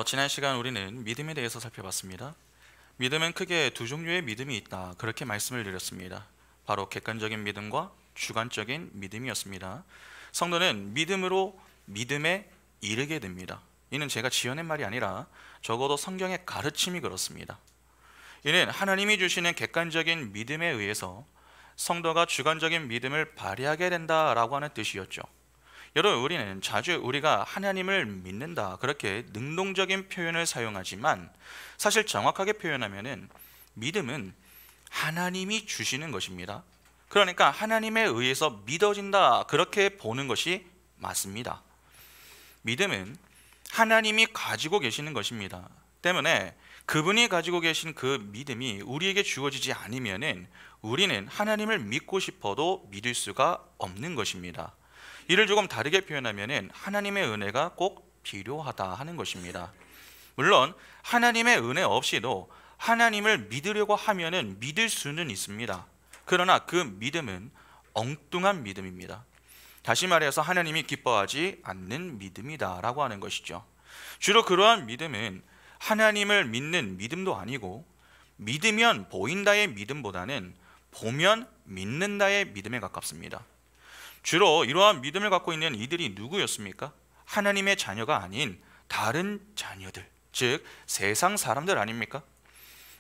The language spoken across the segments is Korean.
지난 시간 우리는 믿음에 대해서 살펴봤습니다. 믿음은 크게 두 종류의 믿음이 있다, 그렇게 말씀을 드렸습니다. 바로 객관적인 믿음과 주관적인 믿음이었습니다. 성도는 믿음으로 믿음에 이르게 됩니다. 이는 제가 지어낸 말이 아니라 적어도 성경의 가르침이 그렇습니다. 이는 하나님이 주시는 객관적인 믿음에 의해서 성도가 주관적인 믿음을 발휘하게 된다라고 하는 뜻이었죠. 여러분, 우리는 자주 우리가 하나님을 믿는다, 그렇게 능동적인 표현을 사용하지만 사실 정확하게 표현하면은 믿음은 하나님이 주시는 것입니다. 그러니까 하나님에 의해서 믿어진다, 그렇게 보는 것이 맞습니다. 믿음은 하나님이 가지고 계시는 것입니다. 때문에 그분이 가지고 계신 그 믿음이 우리에게 주어지지 않으면은 우리는 하나님을 믿고 싶어도 믿을 수가 없는 것입니다. 이를 조금 다르게 표현하면은 하나님의 은혜가 꼭 필요하다 하는 것입니다. 물론 하나님의 은혜 없이도 하나님을 믿으려고 하면은 믿을 수는 있습니다. 그러나 그 믿음은 엉뚱한 믿음입니다. 다시 말해서 하나님이 기뻐하지 않는 믿음이다 라고 하는 것이죠. 주로 그러한 믿음은 하나님을 믿는 믿음도 아니고, 믿으면 보인다의 믿음보다는 보면 믿는다의 믿음에 가깝습니다. 주로 이러한 믿음을 갖고 있는 이들이 누구였습니까? 하나님의 자녀가 아닌 다른 자녀들, 즉 세상 사람들 아닙니까?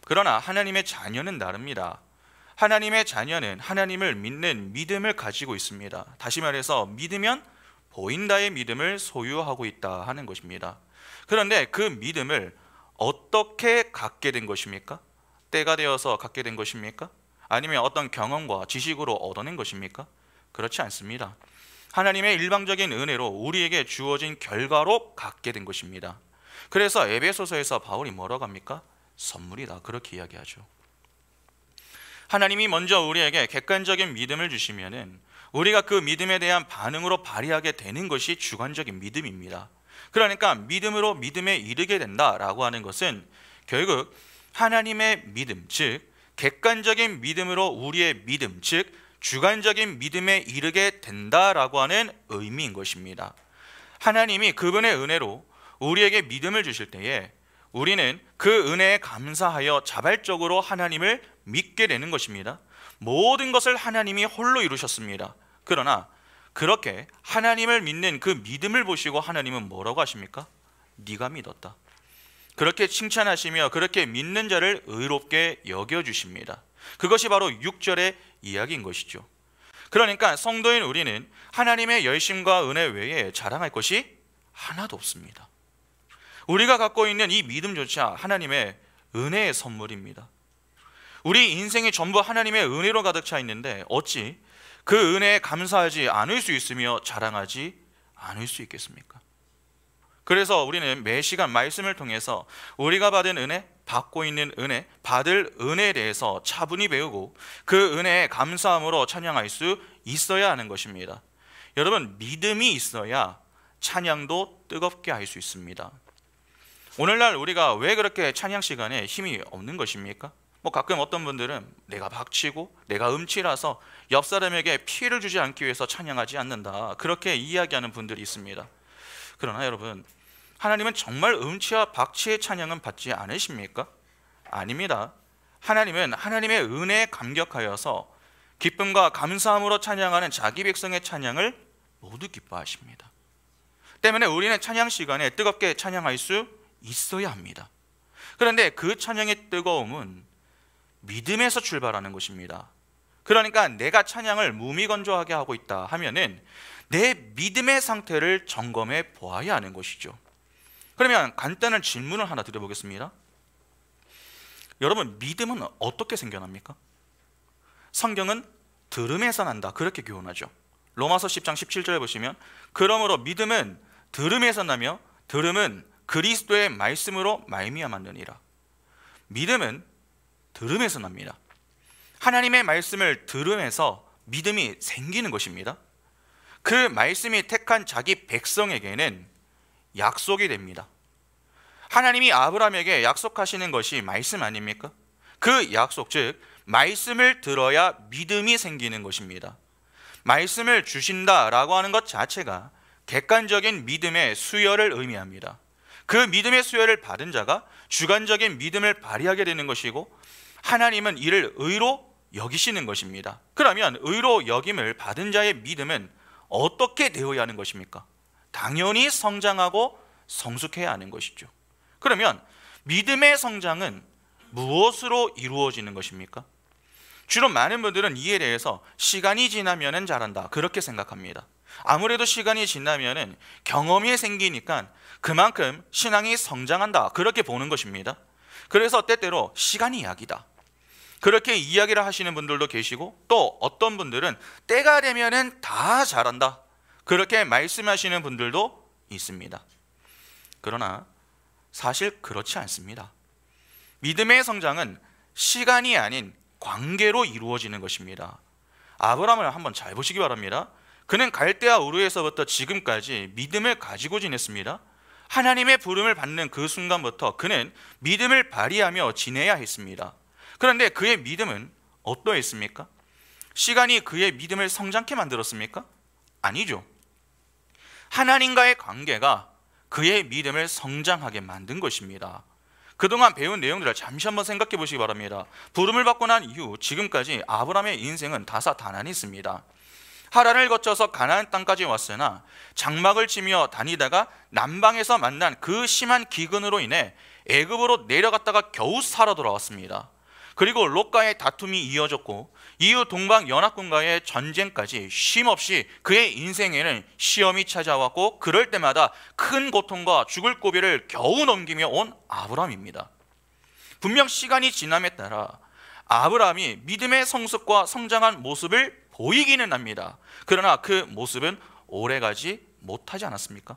그러나 하나님의 자녀는 다릅니다. 하나님의 자녀는 하나님을 믿는 믿음을 가지고 있습니다. 다시 말해서 믿으면 보인다의 믿음을 소유하고 있다 하는 것입니다. 그런데 그 믿음을 어떻게 갖게 된 것입니까? 때가 되어서 갖게 된 것입니까? 아니면 어떤 경험과 지식으로 얻어낸 것입니까? 그렇지 않습니다. 하나님의 일방적인 은혜로 우리에게 주어진 결과로 갖게 된 것입니다. 그래서 에베소서에서 바울이 뭐라고 합니까? 선물이다, 그렇게 이야기하죠. 하나님이 먼저 우리에게 객관적인 믿음을 주시면은 우리가 그 믿음에 대한 반응으로 발휘하게 되는 것이 주관적인 믿음입니다. 그러니까 믿음으로 믿음에 이르게 된다라고 하는 것은 결국 하나님의 믿음, 즉 객관적인 믿음으로 우리의 믿음, 즉 주관적인 믿음에 이르게 된다라고 하는 의미인 것입니다. 하나님이 그분의 은혜로 우리에게 믿음을 주실 때에 우리는 그 은혜에 감사하여 자발적으로 하나님을 믿게 되는 것입니다. 모든 것을 하나님이 홀로 이루셨습니다. 그러나 그렇게 하나님을 믿는 그 믿음을 보시고 하나님은 뭐라고 하십니까? 네가 믿었다, 그렇게 칭찬하시며 그렇게 믿는 자를 의롭게 여겨주십니다. 그것이 바로 6절의 이야기인 것이죠. 그러니까 성도인 우리는 하나님의 열심과 은혜 외에 자랑할 것이 하나도 없습니다. 우리가 갖고 있는 이 믿음조차 하나님의 은혜의 선물입니다. 우리 인생이 전부 하나님의 은혜로 가득 차 있는데 어찌 그 은혜에 감사하지 않을 수 있으며 자랑하지 않을 수 있겠습니까? 그래서 우리는 매 시간 말씀을 통해서 우리가 받은 은혜, 받고 있는 은혜, 받을 은혜에 대해서 차분히 배우고 그 은혜에 감사함으로 찬양할 수 있어야 하는 것입니다. 여러분, 믿음이 있어야 찬양도 뜨겁게 할 수 있습니다. 오늘날 우리가 왜 그렇게 찬양 시간에 힘이 없는 것입니까? 가끔 어떤 분들은 내가 박치고 내가 음치라서 옆 사람에게 피해를 주지 않기 위해서 찬양하지 않는다, 그렇게 이야기하는 분들이 있습니다. 그러나 여러분, 하나님은 정말 음치와 박치의 찬양은 받지 않으십니까? 아닙니다. 하나님은 하나님의 은혜에 감격하여서 기쁨과 감사함으로 찬양하는 자기 백성의 찬양을 모두 기뻐하십니다. 때문에 우리는 찬양 시간에 뜨겁게 찬양할 수 있어야 합니다. 그런데 그 찬양의 뜨거움은 믿음에서 출발하는 것입니다. 그러니까 내가 찬양을 무미건조하게 하고 있다 하면은 내 믿음의 상태를 점검해 보아야 하는 것이죠. 그러면 간단한 질문을 하나 드려보겠습니다. 여러분, 믿음은 어떻게 생겨납니까? 성경은 들음에서 난다, 그렇게 교훈하죠. 로마서 10장 17절에 보시면 그러므로 믿음은 들음에서 나며 들음은 그리스도의 말씀으로 말미암았느니라. 믿음은 들음에서 납니다. 하나님의 말씀을 들음에서 믿음이 생기는 것입니다. 그 말씀이 택한 자기 백성에게는 약속이 됩니다. 하나님이 아브라함에게 약속하시는 것이 말씀 아닙니까? 그 약속, 즉 말씀을 들어야 믿음이 생기는 것입니다. 말씀을 주신다라고 하는 것 자체가 객관적인 믿음의 수여를 의미합니다. 그 믿음의 수혜를 받은 자가 주관적인 믿음을 발휘하게 되는 것이고, 하나님은 이를 의로 여기시는 것입니다. 그러면 의로 여김을 받은 자의 믿음은 어떻게 되어야 하는 것입니까? 당연히 성장하고 성숙해야 하는 것이죠. 그러면 믿음의 성장은 무엇으로 이루어지는 것입니까? 주로 많은 분들은 이에 대해서 시간이 지나면 잘한다, 그렇게 생각합니다. 아무래도 시간이 지나면 경험이 생기니까 그만큼 신앙이 성장한다, 그렇게 보는 것입니다. 그래서 때때로 시간이 약이다, 그렇게 이야기를 하시는 분들도 계시고, 또 어떤 분들은 때가 되면 다 잘한다, 그렇게 말씀하시는 분들도 있습니다. 그러나 사실 그렇지 않습니다. 믿음의 성장은 시간이 아닌 관계로 이루어지는 것입니다. 아브라함을 한번 잘 보시기 바랍니다. 그는 갈대아 우르에서부터 지금까지 믿음을 가지고 지냈습니다. 하나님의 부름을 받는 그 순간부터 그는 믿음을 발휘하며 지내야 했습니다. 그런데 그의 믿음은 어떠했습니까? 시간이 그의 믿음을 성장케 만들었습니까? 아니죠. 하나님과의 관계가 그의 믿음을 성장하게 만든 것입니다. 그동안 배운 내용들을 잠시 한번 생각해 보시기 바랍니다. 부름을 받고 난 이후 지금까지 아브라함의 인생은 다사다난했습니다. 하란을 거쳐서 가나안 땅까지 왔으나 장막을 치며 다니다가 남방에서 만난 그 심한 기근으로 인해 애굽으로 내려갔다가 겨우 살아 돌아왔습니다. 그리고 롯과의 다툼이 이어졌고, 이후 동방 연합군과의 전쟁까지 쉼없이 그의 인생에는 시험이 찾아왔고, 그럴 때마다 큰 고통과 죽을 고비를 겨우 넘기며 온 아브라함입니다. 분명 시간이 지남에 따라 아브라함이 믿음의 성숙과 성장한 모습을 보이기는 합니다. 그러나 그 모습은 오래가지 못하지 않았습니까?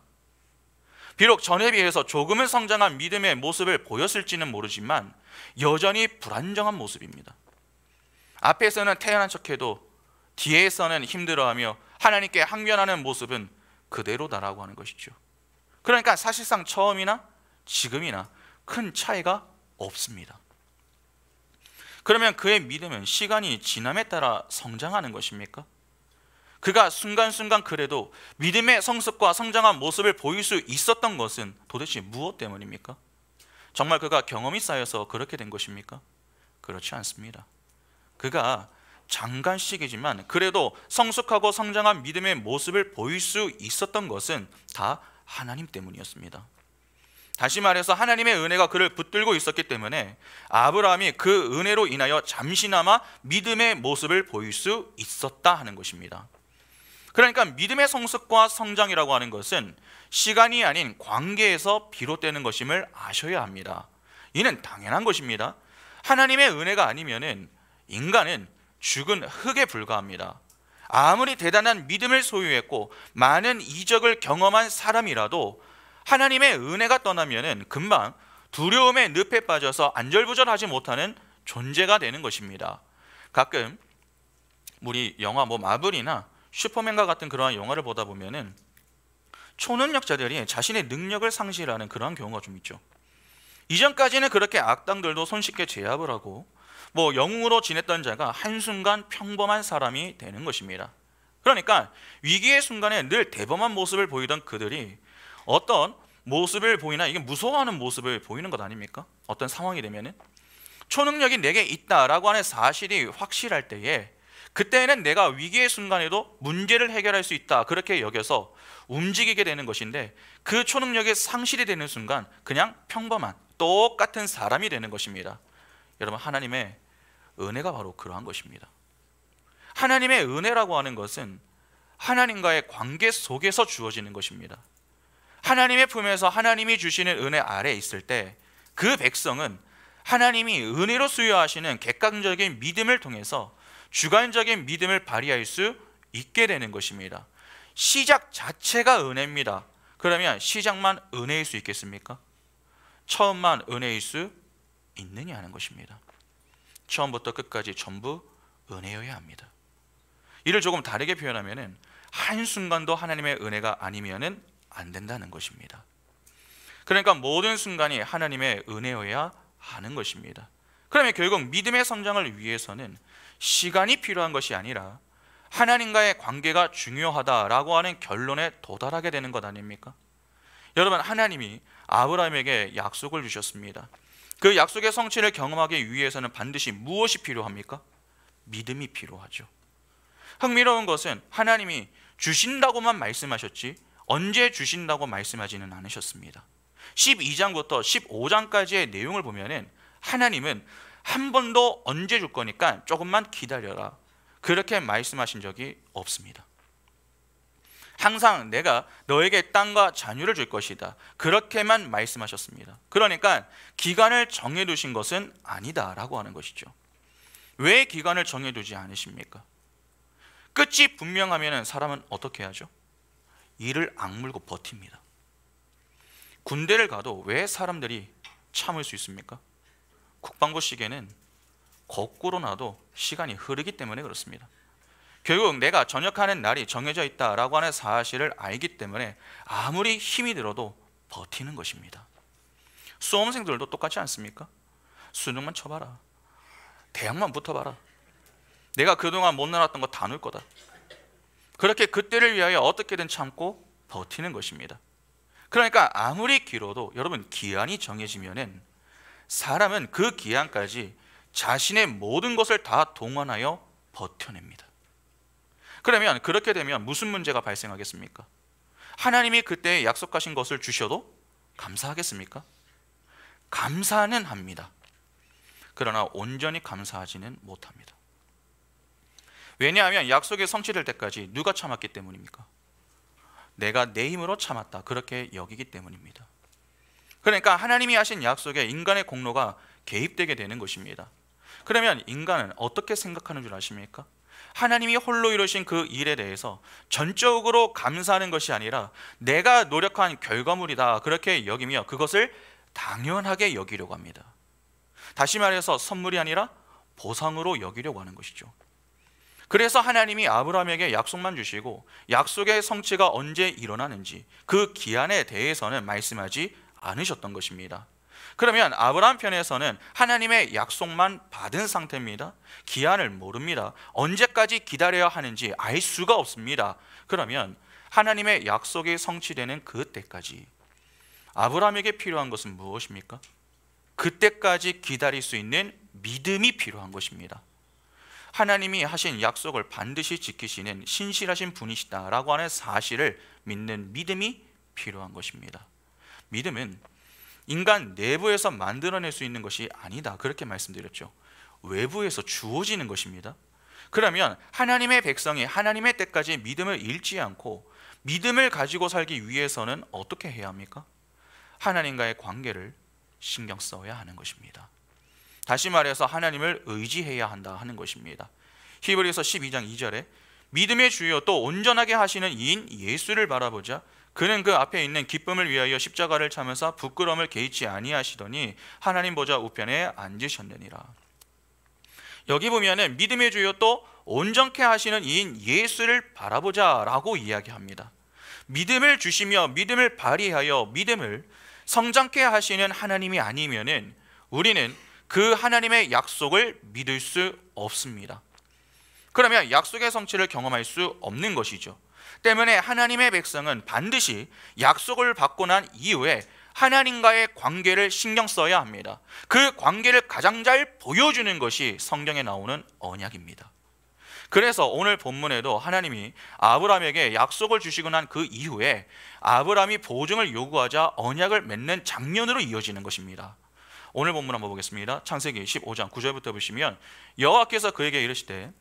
비록 전에 비해서 조금은 성장한 믿음의 모습을 보였을지는 모르지만 여전히 불안정한 모습입니다. 앞에서는 태연한 척해도 뒤에서는 힘들어하며 하나님께 항변하는 모습은 그대로다라고 하는 것이죠. 그러니까 사실상 처음이나 지금이나 큰 차이가 없습니다. 그러면 그의 믿음은 시간이 지남에 따라 성장하는 것입니까? 그가 순간순간 그래도 믿음의 성숙과 성장한 모습을 보일 수 있었던 것은 도대체 무엇 때문입니까? 정말 그가 경험이 쌓여서 그렇게 된 것입니까? 그렇지 않습니다. 그가 잠깐씩이지만 그래도 성숙하고 성장한 믿음의 모습을 보일 수 있었던 것은 다 하나님 때문이었습니다. 다시 말해서 하나님의 은혜가 그를 붙들고 있었기 때문에 아브라함이 그 은혜로 인하여 잠시나마 믿음의 모습을 보일 수 있었다 하는 것입니다. 그러니까 믿음의 성숙과 성장이라고 하는 것은 시간이 아닌 관계에서 비롯되는 것임을 아셔야 합니다. 이는 당연한 것입니다. 하나님의 은혜가 아니면은 인간은 죽은 흙에 불과합니다. 아무리 대단한 믿음을 소유했고 많은 이적을 경험한 사람이라도 하나님의 은혜가 떠나면은 금방 두려움의 늪에 빠져서 안절부절하지 못하는 존재가 되는 것입니다. 가끔 우리 영화 마블이나 슈퍼맨과 같은 그러한 영화를 보다 보면은 초능력자들이 자신의 능력을 상실하는 그러한 경우가 좀 있죠. 이전까지는 그렇게 악당들도 손쉽게 제압을 하고 영웅으로 지냈던 자가 한순간 평범한 사람이 되는 것입니다. 그러니까 위기의 순간에 늘 대범한 모습을 보이던 그들이 어떤 모습을 보이나 이게 무서워하는 모습을 보이는 것 아닙니까? 어떤 상황이 되면은 초능력이 내게 있다라고 하는 사실이 확실할 때에 그때는 내가 위기의 순간에도 문제를 해결할 수 있다 그렇게 여겨서 움직이게 되는 것인데, 그 초능력이 상실이 되는 순간 그냥 평범한 똑같은 사람이 되는 것입니다. 여러분, 하나님의 은혜가 바로 그러한 것입니다. 하나님의 은혜라고 하는 것은 하나님과의 관계 속에서 주어지는 것입니다. 하나님의 품에서 하나님이 주시는 은혜 아래에 있을 때 그 백성은 하나님이 은혜로 수여하시는 객관적인 믿음을 통해서 주관적인 믿음을 발휘할 수 있게 되는 것입니다. 시작 자체가 은혜입니다. 그러면 시작만 은혜일 수 있겠습니까? 처음만 은혜일 수 있느냐 하는 것입니다. 처음부터 끝까지 전부 은혜여야 합니다. 이를 조금 다르게 표현하면 한순간도 하나님의 은혜가 아니면 안 된다는 것입니다. 그러니까 모든 순간이 하나님의 은혜여야 하는 것입니다. 그러면 결국 믿음의 성장을 위해서는 시간이 필요한 것이 아니라 하나님과의 관계가 중요하다라고 하는 결론에 도달하게 되는 것 아닙니까? 여러분, 하나님이 아브라함에게 약속을 주셨습니다. 그 약속의 성취를 경험하기 위해서는 반드시 무엇이 필요합니까? 믿음이 필요하죠. 흥미로운 것은 하나님이 주신다고만 말씀하셨지 언제 주신다고 말씀하지는 않으셨습니다. 12장부터 15장까지의 내용을 보면은 하나님은 한 번도 언제 줄 거니까 조금만 기다려라, 그렇게 말씀하신 적이 없습니다. 항상 내가 너에게 땅과 자녀를 줄 것이다, 그렇게만 말씀하셨습니다. 그러니까 기간을 정해두신 것은 아니다라고 하는 것이죠. 왜 기간을 정해두지 않으십니까? 끝이 분명하면 사람은 어떻게 하죠? 이를 악물고 버팁니다. 군대를 가도 왜 사람들이 참을 수 있습니까? 국방부 시계는 거꾸로 놔도 시간이 흐르기 때문에 그렇습니다. 결국 내가 전역하는 날이 정해져 있다라고 하는 사실을 알기 때문에 아무리 힘이 들어도 버티는 것입니다. 수험생들도 똑같지 않습니까? 수능만 쳐봐라, 대학만 붙어봐라, 내가 그동안 못 나눴던 거 다 놓을 거다, 그렇게 그때를 위하여 어떻게든 참고 버티는 것입니다. 그러니까 아무리 길어도 여러분, 기한이 정해지면은 사람은 그 기한까지 자신의 모든 것을 다 동원하여 버텨냅니다. 그러면 그렇게 되면 무슨 문제가 발생하겠습니까? 하나님이 그때 약속하신 것을 주셔도 감사하겠습니까? 감사는 합니다. 그러나 온전히 감사하지는 못합니다. 왜냐하면 약속이 성취될 때까지 누가 참았기 때문입니까? 내가 내 힘으로 참았다, 그렇게 여기기 때문입니다. 그러니까 하나님이 하신 약속에 인간의 공로가 개입되게 되는 것입니다. 그러면 인간은 어떻게 생각하는 줄 아십니까? 하나님이 홀로 이루신 그 일에 대해서 전적으로 감사하는 것이 아니라 내가 노력한 결과물이다, 그렇게 여기며 그것을 당연하게 여기려고 합니다. 다시 말해서 선물이 아니라 보상으로 여기려고 하는 것이죠. 그래서 하나님이 아브라함에게 약속만 주시고 약속의 성취가 언제 일어나는지 그 기한에 대해서는 말씀하지 않으셨던 것입니다. 그러면 아브라함 편에서는 하나님의 약속만 받은 상태입니다. 기한을 모릅니다. 언제까지 기다려야 하는지 알 수가 없습니다. 그러면 하나님의 약속이 성취되는 그때까지 아브라함에게 필요한 것은 무엇입니까? 그때까지 기다릴 수 있는 믿음이 필요한 것입니다. 하나님이 하신 약속을 반드시 지키시는 신실하신 분이시다라고 하는 사실을 믿는 믿음이 필요한 것입니다. 믿음은 인간 내부에서 만들어낼 수 있는 것이 아니다, 그렇게 말씀드렸죠. 외부에서 주어지는 것입니다. 그러면 하나님의 백성이 하나님의 때까지 믿음을 잃지 않고 믿음을 가지고 살기 위해서는 어떻게 해야 합니까? 하나님과의 관계를 신경 써야 하는 것입니다. 다시 말해서 하나님을 의지해야 한다 하는 것입니다. 히브리서 12장 2절에 믿음의 주여 또 온전하게 하시는 이인 예수를 바라보자. 그는 그 앞에 있는 기쁨을 위하여 십자가를 참으사 부끄러움을 개의치 아니하시더니 하나님 보좌 우편에 앉으셨느니라. 여기 보면은 믿음의 주여 또 온전케 하시는 이인 예수를 바라보자 라고 이야기합니다. 믿음을 주시며 믿음을 발휘하여 믿음을 성장케 하시는 하나님이 아니면은 우리는 그 하나님의 약속을 믿을 수 없습니다. 그러면 약속의 성취를 경험할 수 없는 것이죠. 때문에 하나님의 백성은 반드시 약속을 받고 난 이후에 하나님과의 관계를 신경 써야 합니다. 그 관계를 가장 잘 보여주는 것이 성경에 나오는 언약입니다. 그래서 오늘 본문에도 하나님이 아브라함에게 약속을 주시고 난 그 이후에 아브라함이 보증을 요구하자 언약을 맺는 장면으로 이어지는 것입니다. 오늘 본문 한번 보겠습니다. 창세기 15장 9절부터 보시면 여호와께서 그에게 이르시되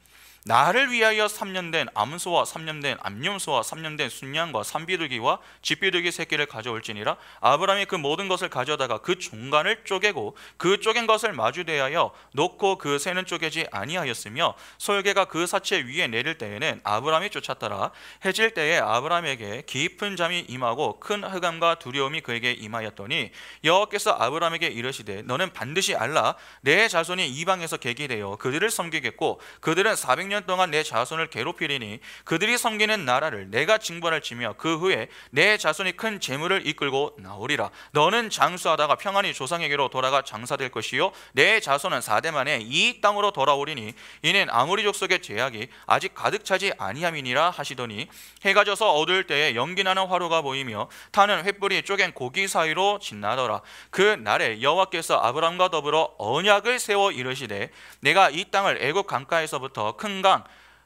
나를 위하여 3년 된 암소와 3년 된 암염소와 3년 된 순양과 산비둘기와 쥐비둘기 새끼를 가져올지니라. 아브라함이 그 모든 것을 가져다가 그 중간을 쪼개고 그 쪼갠 것을 마주대하여 놓고 그 새는 쪼개지 아니하였으며 솔개가 그 사체 위에 내릴 때에는 아브라함이 쫓았더라. 해질 때에 아브라함에게 깊은 잠이 임하고 큰 흑암과 두려움이 그에게 임하였더니 여호와께서 아브라함에게 이르시되 너는 반드시 알라. 내 자손이 이방에서 객이 되어 그들을 섬기겠고 그들은 400년 400년 동안 내 자손을 괴롭히리니 그들이 섬기는 나라를 내가 징벌할 지며 그 후에 내 자손이 큰 재물을 이끌고 나오리라. 너는 장수하다가 평안히 조상에게로 돌아가 장사될 것이요 내 자손은 4대 만에 이 땅으로 돌아오리니 이는 아모리 족속의 죄악이 아직 가득 차지 아니함이니라 하시더니 해가 져서 어두울 때에 연기나는 화로가 보이며 타는 횃불이 쪼갠 고기 사이로 지나더라. 그 날에 여호와께서 아브람과 더불어 언약을 세워 이르시되 내가 이 땅을 애굽 강가에서부터 큰 강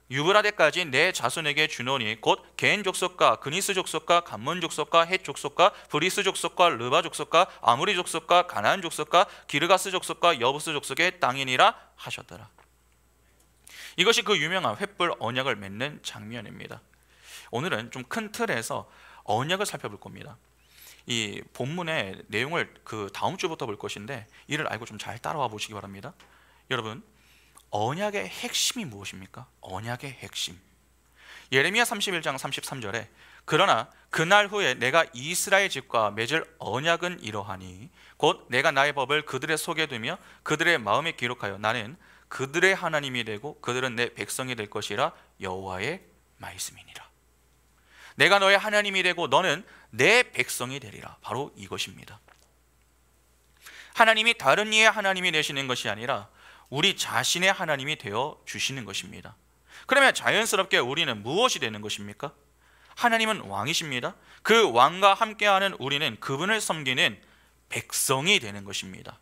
유브라데까지 내 자손에게 주노니 곧 겐 족속과 그니스 족속과 감몬 족속과 헷 족속과 브리스 족속과 르바 족속과 아무리 족속과 가나안 족속과 기르가스 족속과 여부스 족속의 땅이니라 하셨더라. 이것이 그 유명한 횃불 언약을 맺는 장면입니다. 오늘은 좀 큰 틀에서 언약을 살펴볼 겁니다. 이 본문의 내용을 그 다음 주부터 볼 것인데 이를 알고 좀 잘 따라와 보시기 바랍니다. 여러분, 언약의 핵심이 무엇입니까? 언약의 핵심. 예레미야 31장 33절에 그러나 그날 후에 내가 이스라엘 집과 맺을 언약은 이러하니 곧 내가 나의 법을 그들의 속에 두며 그들의 마음에 기록하여 나는 그들의 하나님이 되고 그들은 내 백성이 될 것이라 여호와의 말씀이니라. 내가 너의 하나님이 되고 너는 내 백성이 되리라. 바로 이것입니다. 하나님이 다른 이의 하나님이 되시는 것이 아니라 우리 자신의 하나님이 되어 주시는 것입니다. 그러면 자연스럽게 우리는 무엇이 되는 것입니까? 하나님은 왕이십니다. 그 왕과 함께하는 우리는 그분을 섬기는 백성이 되는 것입니다.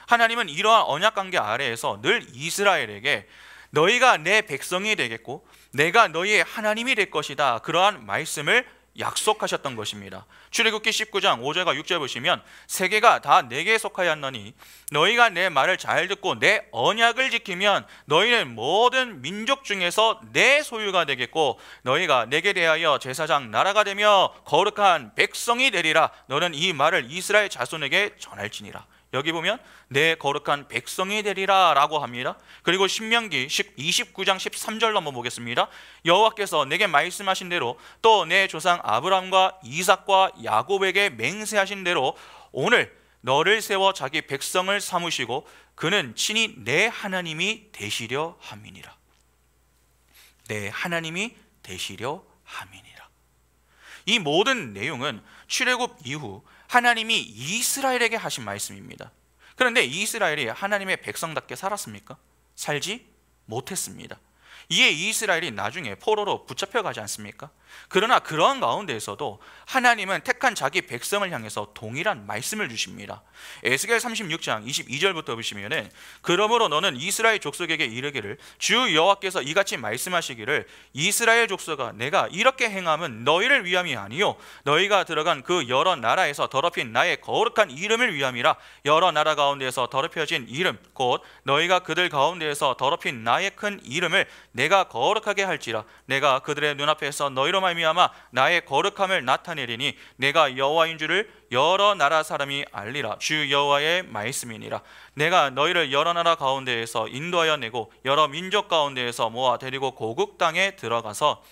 하나님은 이러한 언약관계 아래에서 늘 이스라엘에게 너희가 내 백성이 되겠고 내가 너희의 하나님이 될 것이다, 그러한 말씀을 약속하셨던 것입니다. 출애굽기 19장 5절과 6절 보시면 세계가 다 내게 속하였노니 너희가 내 말을 잘 듣고 내 언약을 지키면 너희는 모든 민족 중에서 내 소유가 되겠고 너희가 내게 대하여 제사장 나라가 되며 거룩한 백성이 되리라. 너는 이 말을 이스라엘 자손에게 전할지니라. 여기 보면 내 거룩한 백성이 되리라 라고 합니다. 그리고 신명기 29장 13절로 한번 보겠습니다. 여호와께서 내게 말씀하신 대로 또 내 조상 아브람과 이삭과 야곱에게 맹세하신 대로 오늘 너를 세워 자기 백성을 삼으시고 그는 친히 내 하나님이 되시려 함이니라. 내 하나님이 되시려 함이니라. 이 모든 내용은 출애굽 이후 하나님이 이스라엘에게 하신 말씀입니다. 그런데 이스라엘이 하나님의 백성답게 살았습니까? 살지 못했습니다. 이에 이스라엘이 나중에 포로로 붙잡혀가지 않습니까? 그러나 그러한 가운데에서도 하나님은 택한 자기 백성을 향해서 동일한 말씀을 주십니다. 에스겔 36장 22절부터 보시면은 그러므로 너는 이스라엘 족속에게 이르기를 주 여호와께서 이같이 말씀하시기를 이스라엘 족속아 내가 이렇게 행함은 너희를 위함이 아니요 너희가 들어간 그 여러 나라에서 더럽힌 나의 거룩한 이름을 위함이라. 여러 나라 가운데에서 더럽혀진 이름 곧 너희가 그들 가운데에서 더럽힌 나의 큰 이름을 내가 거룩하게 할지라. 내가 그들의 눈앞에서 너희로 말미암아 나의 거룩함을 나타내리니 내가 여호와인 줄을 여러 나라 사람이 알리라. 주 여호와의 말씀이니라. 내가 너희를 여러 나라 가운데에서 인도하여 내고 여러 민족 가운데에서 모아 데리고 고국 땅에 들어가서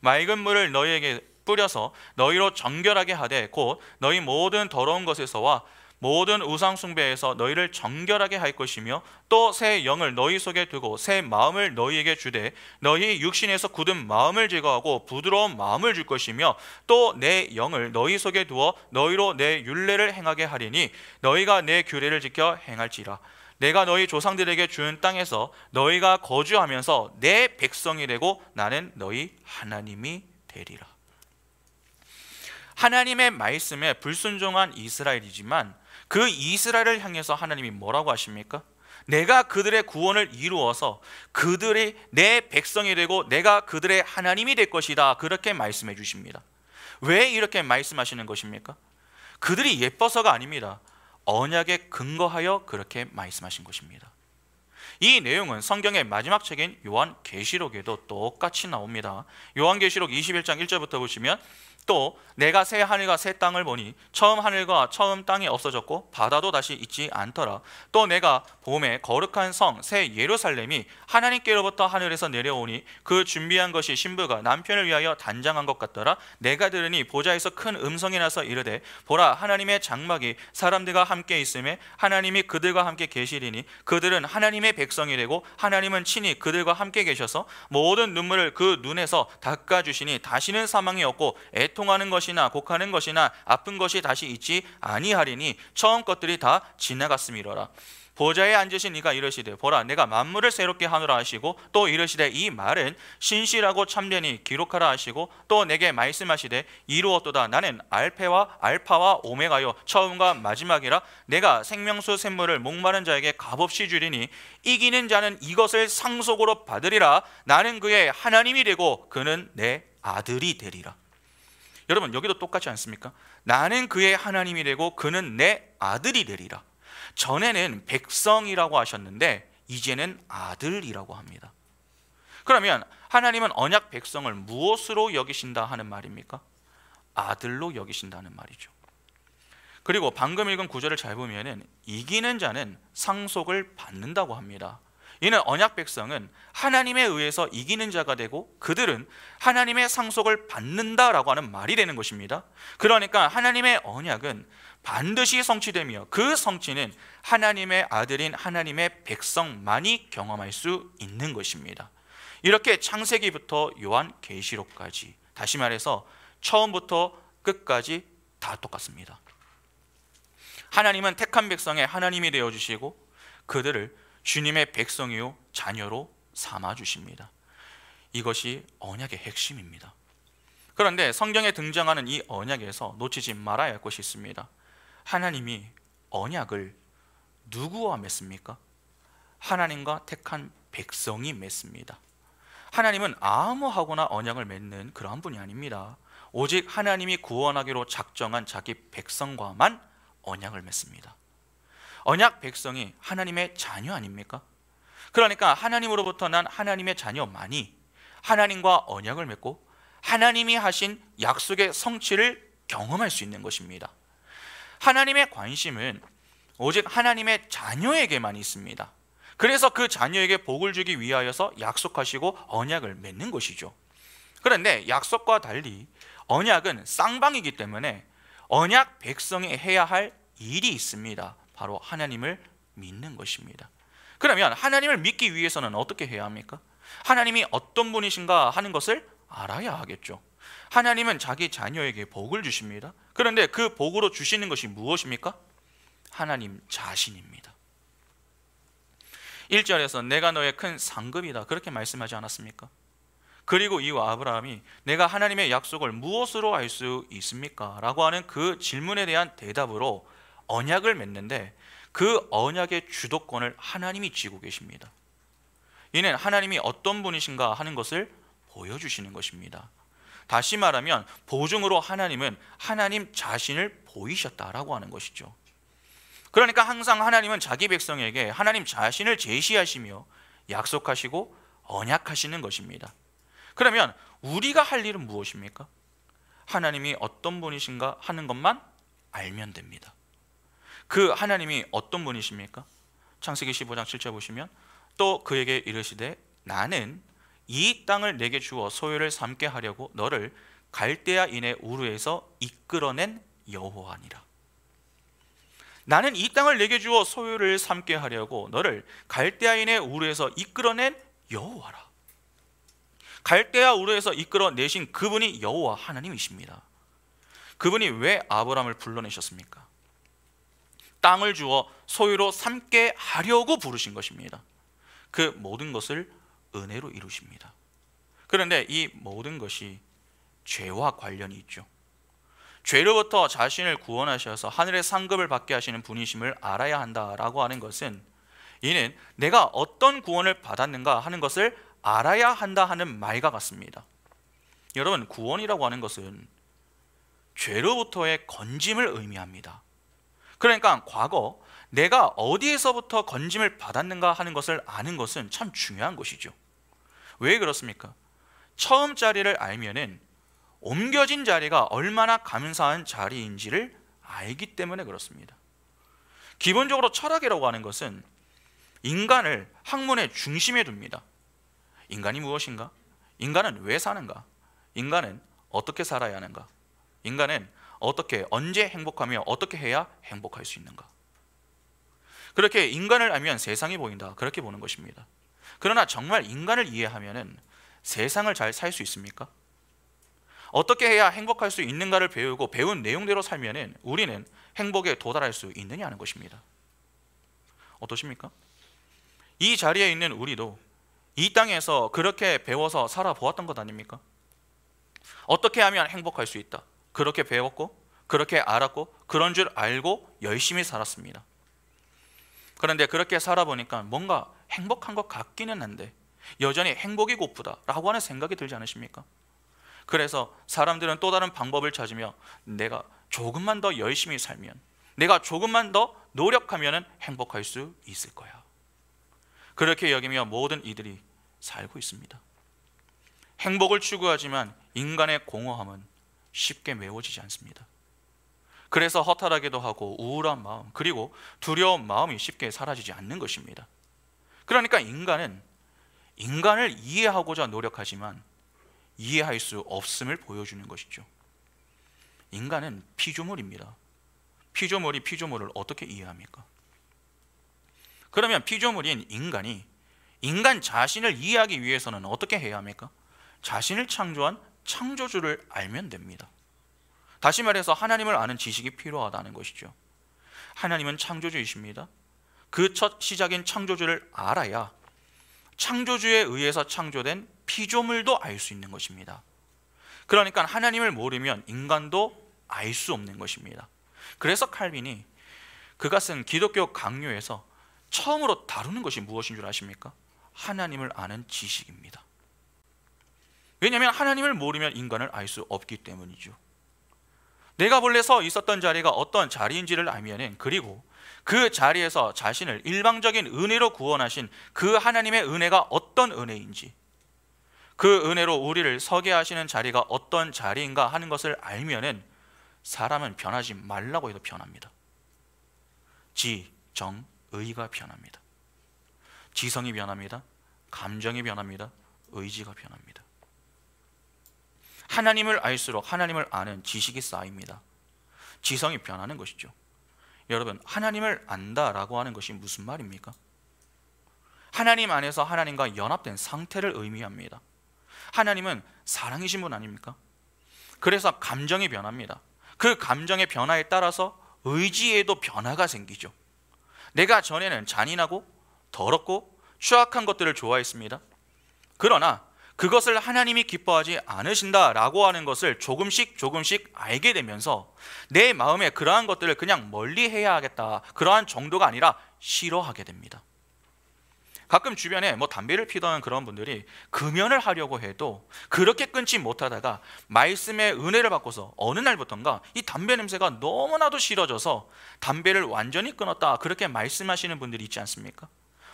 맑은 물을 너희에게 뿌려서 너희로 정결하게 하되 곧 너희 모든 더러운 것에서와 모든 우상 숭배에서 너희를 정결하게 할 것이며 또 새 영을 너희 속에 두고 새 마음을 너희에게 주되 너희 육신에서 굳은 마음을 제거하고 부드러운 마음을 줄 것이며 또 내 영을 너희 속에 두어 너희로 내 율례를 행하게 하리니 너희가 내 규례를 지켜 행할지라. 내가 너희 조상들에게 준 땅에서 너희가 거주하면서 내 백성이 되고 나는 너희 하나님이 되리라. 하나님의 말씀에 불순종한 이스라엘이지만 그 이스라엘을 향해서 하나님이 뭐라고 하십니까? 내가 그들의 구원을 이루어서 그들이 내 백성이 되고 내가 그들의 하나님이 될 것이다, 그렇게 말씀해 주십니다. 왜 이렇게 말씀하시는 것입니까? 그들이 예뻐서가 아닙니다. 언약에 근거하여 그렇게 말씀하신 것입니다. 이 내용은 성경의 마지막 책인 요한계시록에도 똑같이 나옵니다. 요한계시록 21장 1절부터 보시면 또 내가 새 하늘과 새 땅을 보니 처음 하늘과 처음 땅이 없어졌고 바다도 다시 있지 않더라. 또 내가 봄에 거룩한 성 새 예루살렘이 하나님께로부터 하늘에서 내려오니 그 준비한 것이 신부가 남편을 위하여 단장한 것 같더라. 내가 들으니 보좌에서 큰 음성이 나서 이르되 보라, 하나님의 장막이 사람들과 함께 있음에 하나님이 그들과 함께 계시리니 그들은 하나님의 백성이 되고 하나님은 친히 그들과 함께 계셔서 모든 눈물을 그 눈에서 닦아주시니 다시는 사망이 없고 애통하는 것이나 곡하는 것이나 아픈 것이 다시 있지 아니하리니 처음 것들이 다 지나갔음이로라. 보좌에 앉으신 이가 이르시되 보라, 내가 만물을 새롭게 하노라 하시고 또 이르시되 이 말은 신실하고 참되니 기록하라 하시고 또 내게 말씀하시되 이루었도다. 나는 알파와 오메가요 처음과 마지막이라. 내가 생명수 샘물을 목마른 자에게 값없이 주리니 이기는 자는 이것을 상속으로 받으리라. 나는 그의 하나님이 되고 그는 내 아들이 되리라. 여러분, 여기도 똑같지 않습니까? 나는 그의 하나님이 되고 그는 내 아들이 되리라. 전에는 백성이라고 하셨는데 이제는 아들이라고 합니다. 그러면 하나님은 언약 백성을 무엇으로 여기신다 하는 말입니까? 아들로 여기신다는 말이죠. 그리고 방금 읽은 구절을 잘 보면은 이기는 자는 상속을 받는다고 합니다. 이는 언약 백성은 하나님에 의해서 이기는 자가 되고 그들은 하나님의 상속을 받는다라고 하는 말이 되는 것입니다. 그러니까 하나님의 언약은 반드시 성취되며 그 성취는 하나님의 아들인 하나님의 백성만이 경험할 수 있는 것입니다. 이렇게 창세기부터 요한계시록까지, 다시 말해서 처음부터 끝까지 다 똑같습니다. 하나님은 택한 백성의 하나님이 되어주시고 그들을 주님의 백성이요 자녀로 삼아주십니다. 이것이 언약의 핵심입니다. 그런데 성경에 등장하는 이 언약에서 놓치지 말아야 할 것이 있습니다. 하나님이 언약을 누구와 맺습니까? 하나님과 택한 백성이 맺습니다. 하나님은 아무하고나 언약을 맺는 그러한 분이 아닙니다. 오직 하나님이 구원하기로 작정한 자기 백성과만 언약을 맺습니다. 언약 백성이 하나님의 자녀 아닙니까? 그러니까 하나님으로부터 난 하나님의 자녀만이 하나님과 언약을 맺고 하나님이 하신 약속의 성취를 경험할 수 있는 것입니다. 하나님의 관심은 오직 하나님의 자녀에게만 있습니다. 그래서 그 자녀에게 복을 주기 위하여서 약속하시고 언약을 맺는 것이죠. 그런데 약속과 달리 언약은 쌍방이기 때문에 언약 백성이 해야 할 일이 있습니다. 바로 하나님을 믿는 것입니다. 그러면 하나님을 믿기 위해서는 어떻게 해야 합니까? 하나님이 어떤 분이신가 하는 것을 알아야 하겠죠. 하나님은 자기 자녀에게 복을 주십니다. 그런데 그 복으로 주시는 것이 무엇입니까? 하나님 자신입니다. 1절에서 내가 너의 큰 상급이다 그렇게 말씀하지 않았습니까? 그리고 이후 아브라함이 내가 하나님의 약속을 무엇으로 알 수 있습니까? 라고 하는 그 질문에 대한 대답으로 언약을 맺는데 그 언약의 주도권을 하나님이 쥐고 계십니다. 이는 하나님이 어떤 분이신가 하는 것을 보여주시는 것입니다. 다시 말하면 보증으로 하나님은 하나님 자신을 보이셨다라고 하는 것이죠. 그러니까 항상 하나님은 자기 백성에게 하나님 자신을 제시하시며 약속하시고 언약하시는 것입니다. 그러면 우리가 할 일은 무엇입니까? 하나님이 어떤 분이신가 하는 것만 알면 됩니다. 그 하나님이 어떤 분이십니까? 창세기 15장 7절 보시면 또 그에게 이르시되 나는 이 땅을 내게 주어 소유를 삼게 하려고 너를 갈대아인의 우르에서 이끌어낸 여호와니라. 나는 이 땅을 내게 주어 소유를 삼게 하려고 너를 갈대아인의 우르에서 이끌어낸 여호와라. 갈대아 우르에서 이끌어내신 그분이 여호와 하나님이십니다. 그분이 왜 아브라함을 불러내셨습니까? 땅을 주어 소유로 삼게 하려고 부르신 것입니다. 그 모든 것을 은혜로 이루십니다. 그런데 이 모든 것이 죄와 관련이 있죠. 죄로부터 자신을 구원하셔서 하늘의 상급을 받게 하시는 분이심을 알아야 한다라고 하는 것은 이는 내가 어떤 구원을 받았는가 하는 것을 알아야 한다 하는 말과 같습니다. 여러분, 구원이라고 하는 것은 죄로부터의 건짐을 의미합니다. 그러니까 과거 내가 어디에서부터 건짐을 받았는가 하는 것을 아는 것은 참 중요한 것이죠. 왜 그렇습니까? 처음 자리를 알면은 옮겨진 자리가 얼마나 감사한 자리인지를 알기 때문에 그렇습니다. 기본적으로 철학이라고 하는 것은 인간을 학문의 중심에 둡니다. 인간이 무엇인가? 인간은 왜 사는가? 인간은 어떻게 살아야 하는가? 인간은 어떻게, 언제 행복하며 어떻게 해야 행복할 수 있는가? 그렇게 인간을 알면 세상이 보인다, 그렇게 보는 것입니다. 그러나 정말 인간을 이해하면 세상을 잘 살 수 있습니까? 어떻게 해야 행복할 수 있는가를 배우고 배운 내용대로 살면 우리는 행복에 도달할 수 있느냐 하는 것입니다. 어떠십니까? 이 자리에 있는 우리도 이 땅에서 그렇게 배워서 살아보았던 것 아닙니까? 어떻게 하면 행복할 수 있다, 그렇게 배웠고 그렇게 알았고 그런 줄 알고 열심히 살았습니다. 그런데 그렇게 살아보니까 뭔가 행복한 것 같기는 한데 여전히 행복이 고프다라고 하는 생각이 들지 않으십니까? 그래서 사람들은 또 다른 방법을 찾으며 내가 조금만 더 열심히 살면, 내가 조금만 더 노력하면 행복할 수 있을 거야, 그렇게 여기며 모든 이들이 살고 있습니다. 행복을 추구하지만 인간의 공허함은 쉽게 메워지지 않습니다. 그래서 허탈하기도 하고 우울한 마음, 그리고 두려운 마음이 쉽게 사라지지 않는 것입니다. 그러니까 인간은 인간을 이해하고자 노력하지만 이해할 수 없음을 보여주는 것이죠. 인간은 피조물입니다. 피조물이 피조물을 어떻게 이해합니까? 그러면 피조물인 인간이 인간 자신을 이해하기 위해서는 어떻게 해야 합니까? 자신을 창조한 창조주를 알면 됩니다. 다시 말해서 하나님을 아는 지식이 필요하다는 것이죠. 하나님은 창조주이십니다. 그 첫 시작인 창조주를 알아야 창조주에 의해서 창조된 피조물도 알 수 있는 것입니다. 그러니까 하나님을 모르면 인간도 알 수 없는 것입니다. 그래서 칼빈이 그가 쓴 기독교 강요에서 처음으로 다루는 것이 무엇인 줄 아십니까? 하나님을 아는 지식입니다. 왜냐하면 하나님을 모르면 인간을 알 수 없기 때문이죠. 내가 본래 서 있었던 자리가 어떤 자리인지를 알면은, 그리고 그 자리에서 자신을 일방적인 은혜로 구원하신 그 하나님의 은혜가 어떤 은혜인지, 그 은혜로 우리를 서게 하시는 자리가 어떤 자리인가 하는 것을 알면은 사람은 변하지 말라고 해도 변합니다. 지, 정, 의가 변합니다. 지성이 변합니다. 감정이 변합니다. 의지가 변합니다. 하나님을 알수록 하나님을 아는 지식이 쌓입니다. 지성이 변하는 것이죠. 여러분, 하나님을 안다라고 하는 것이 무슨 말입니까? 하나님 안에서 하나님과 연합된 상태를 의미합니다. 하나님은 사랑이신 분 아닙니까? 그래서 감정이 변합니다. 그 감정의 변화에 따라서 의지에도 변화가 생기죠. 내가 전에는 잔인하고 더럽고 추악한 것들을 좋아했습니다. 그러나 그것을 하나님이 기뻐하지 않으신다라고 하는 것을 조금씩 알게 되면서 내 마음에 그러한 것들을 그냥 멀리해야 하겠다, 그러한 정도가 아니라 싫어하게 됩니다. 가끔 주변에 담배를 피던 그런 분들이 금연을 하려고 해도 그렇게 끊지 못하다가 말씀의 은혜를 받고서 어느 날부턴가 이 담배 냄새가 너무나도 싫어져서 담배를 완전히 끊었다, 그렇게 말씀하시는 분들이 있지 않습니까?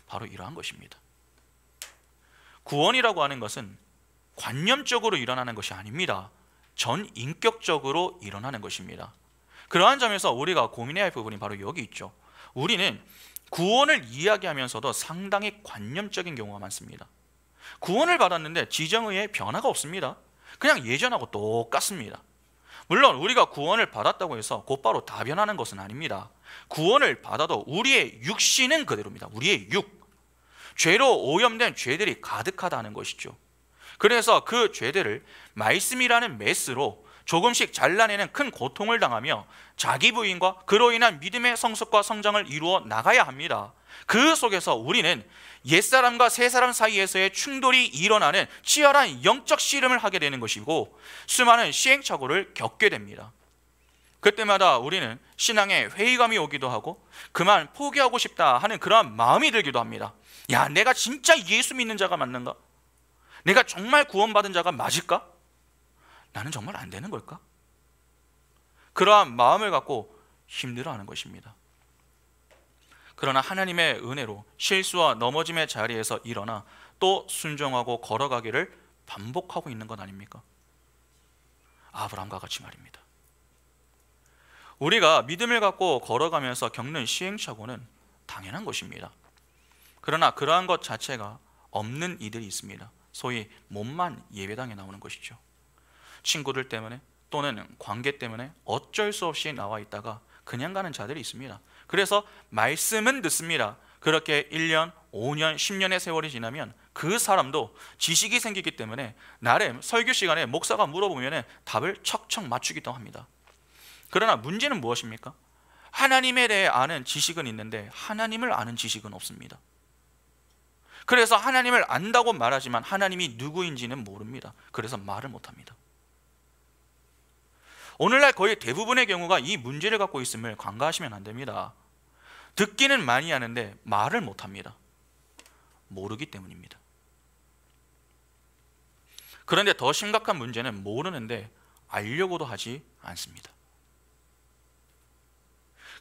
바로 이러한 것입니다. 구원이라고 하는 것은 관념적으로 일어나는 것이 아닙니다. 전 인격적으로 일어나는 것입니다. 그러한 점에서 우리가 고민해야 할 부분이 바로 여기 있죠. 우리는 구원을 이야기하면서도 상당히 관념적인 경우가 많습니다. 구원을 받았는데 지정의에 변화가 없습니다. 그냥 예전하고 똑같습니다. 물론 우리가 구원을 받았다고 해서 곧바로 다 변하는 것은 아닙니다. 구원을 받아도 우리의 육신은 그대로입니다. 우리의 육, 죄로 오염된 죄들이 가득하다는 것이죠. 그래서 그 죄들을 말씀이라는 메스로 조금씩 잘라내는 큰 고통을 당하며 자기 부인과 그로 인한 믿음의 성숙과 성장을 이루어 나가야 합니다. 그 속에서 우리는 옛사람과 새사람 사이에서의 충돌이 일어나는 치열한 영적 씨름을 하게 되는 것이고 수많은 시행착오를 겪게 됩니다. 그때마다 우리는 신앙에 회의감이 오기도 하고 그만 포기하고 싶다 하는 그러한 마음이 들기도 합니다. 야, 내가 진짜 예수 믿는 자가 맞는가? 내가 정말 구원받은 자가 맞을까? 나는 정말 안 되는 걸까? 그러한 마음을 갖고 힘들어하는 것입니다. 그러나 하나님의 은혜로 실수와 넘어짐의 자리에서 일어나 또 순종하고 걸어가기를 반복하고 있는 것 아닙니까? 아브라함과 같이 말입니다. 우리가 믿음을 갖고 걸어가면서 겪는 시행착오는 당연한 것입니다. 그러나 그러한 것 자체가 없는 이들이 있습니다. 소위 몸만 예배당에 나오는 것이죠. 친구들 때문에 또는 관계 때문에 어쩔 수 없이 나와 있다가 그냥 가는 자들이 있습니다. 그래서 말씀은 듣습니다. 그렇게 1년, 5년, 10년의 세월이 지나면 그 사람도 지식이 생기기 때문에 나름 설교 시간에 목사가 물어보면 답을 척척 맞추기도 합니다. 그러나 문제는 무엇입니까? 하나님에 대해 아는 지식은 있는데 하나님을 아는 지식은 없습니다. 그래서 하나님을 안다고 말하지만 하나님이 누구인지는 모릅니다. 그래서 말을 못합니다. 오늘날 거의 대부분의 경우가 이 문제를 갖고 있음을 간과하시면 안 됩니다. 듣기는 많이 하는데 말을 못합니다. 모르기 때문입니다. 그런데 더 심각한 문제는 모르는데 알려고도 하지 않습니다.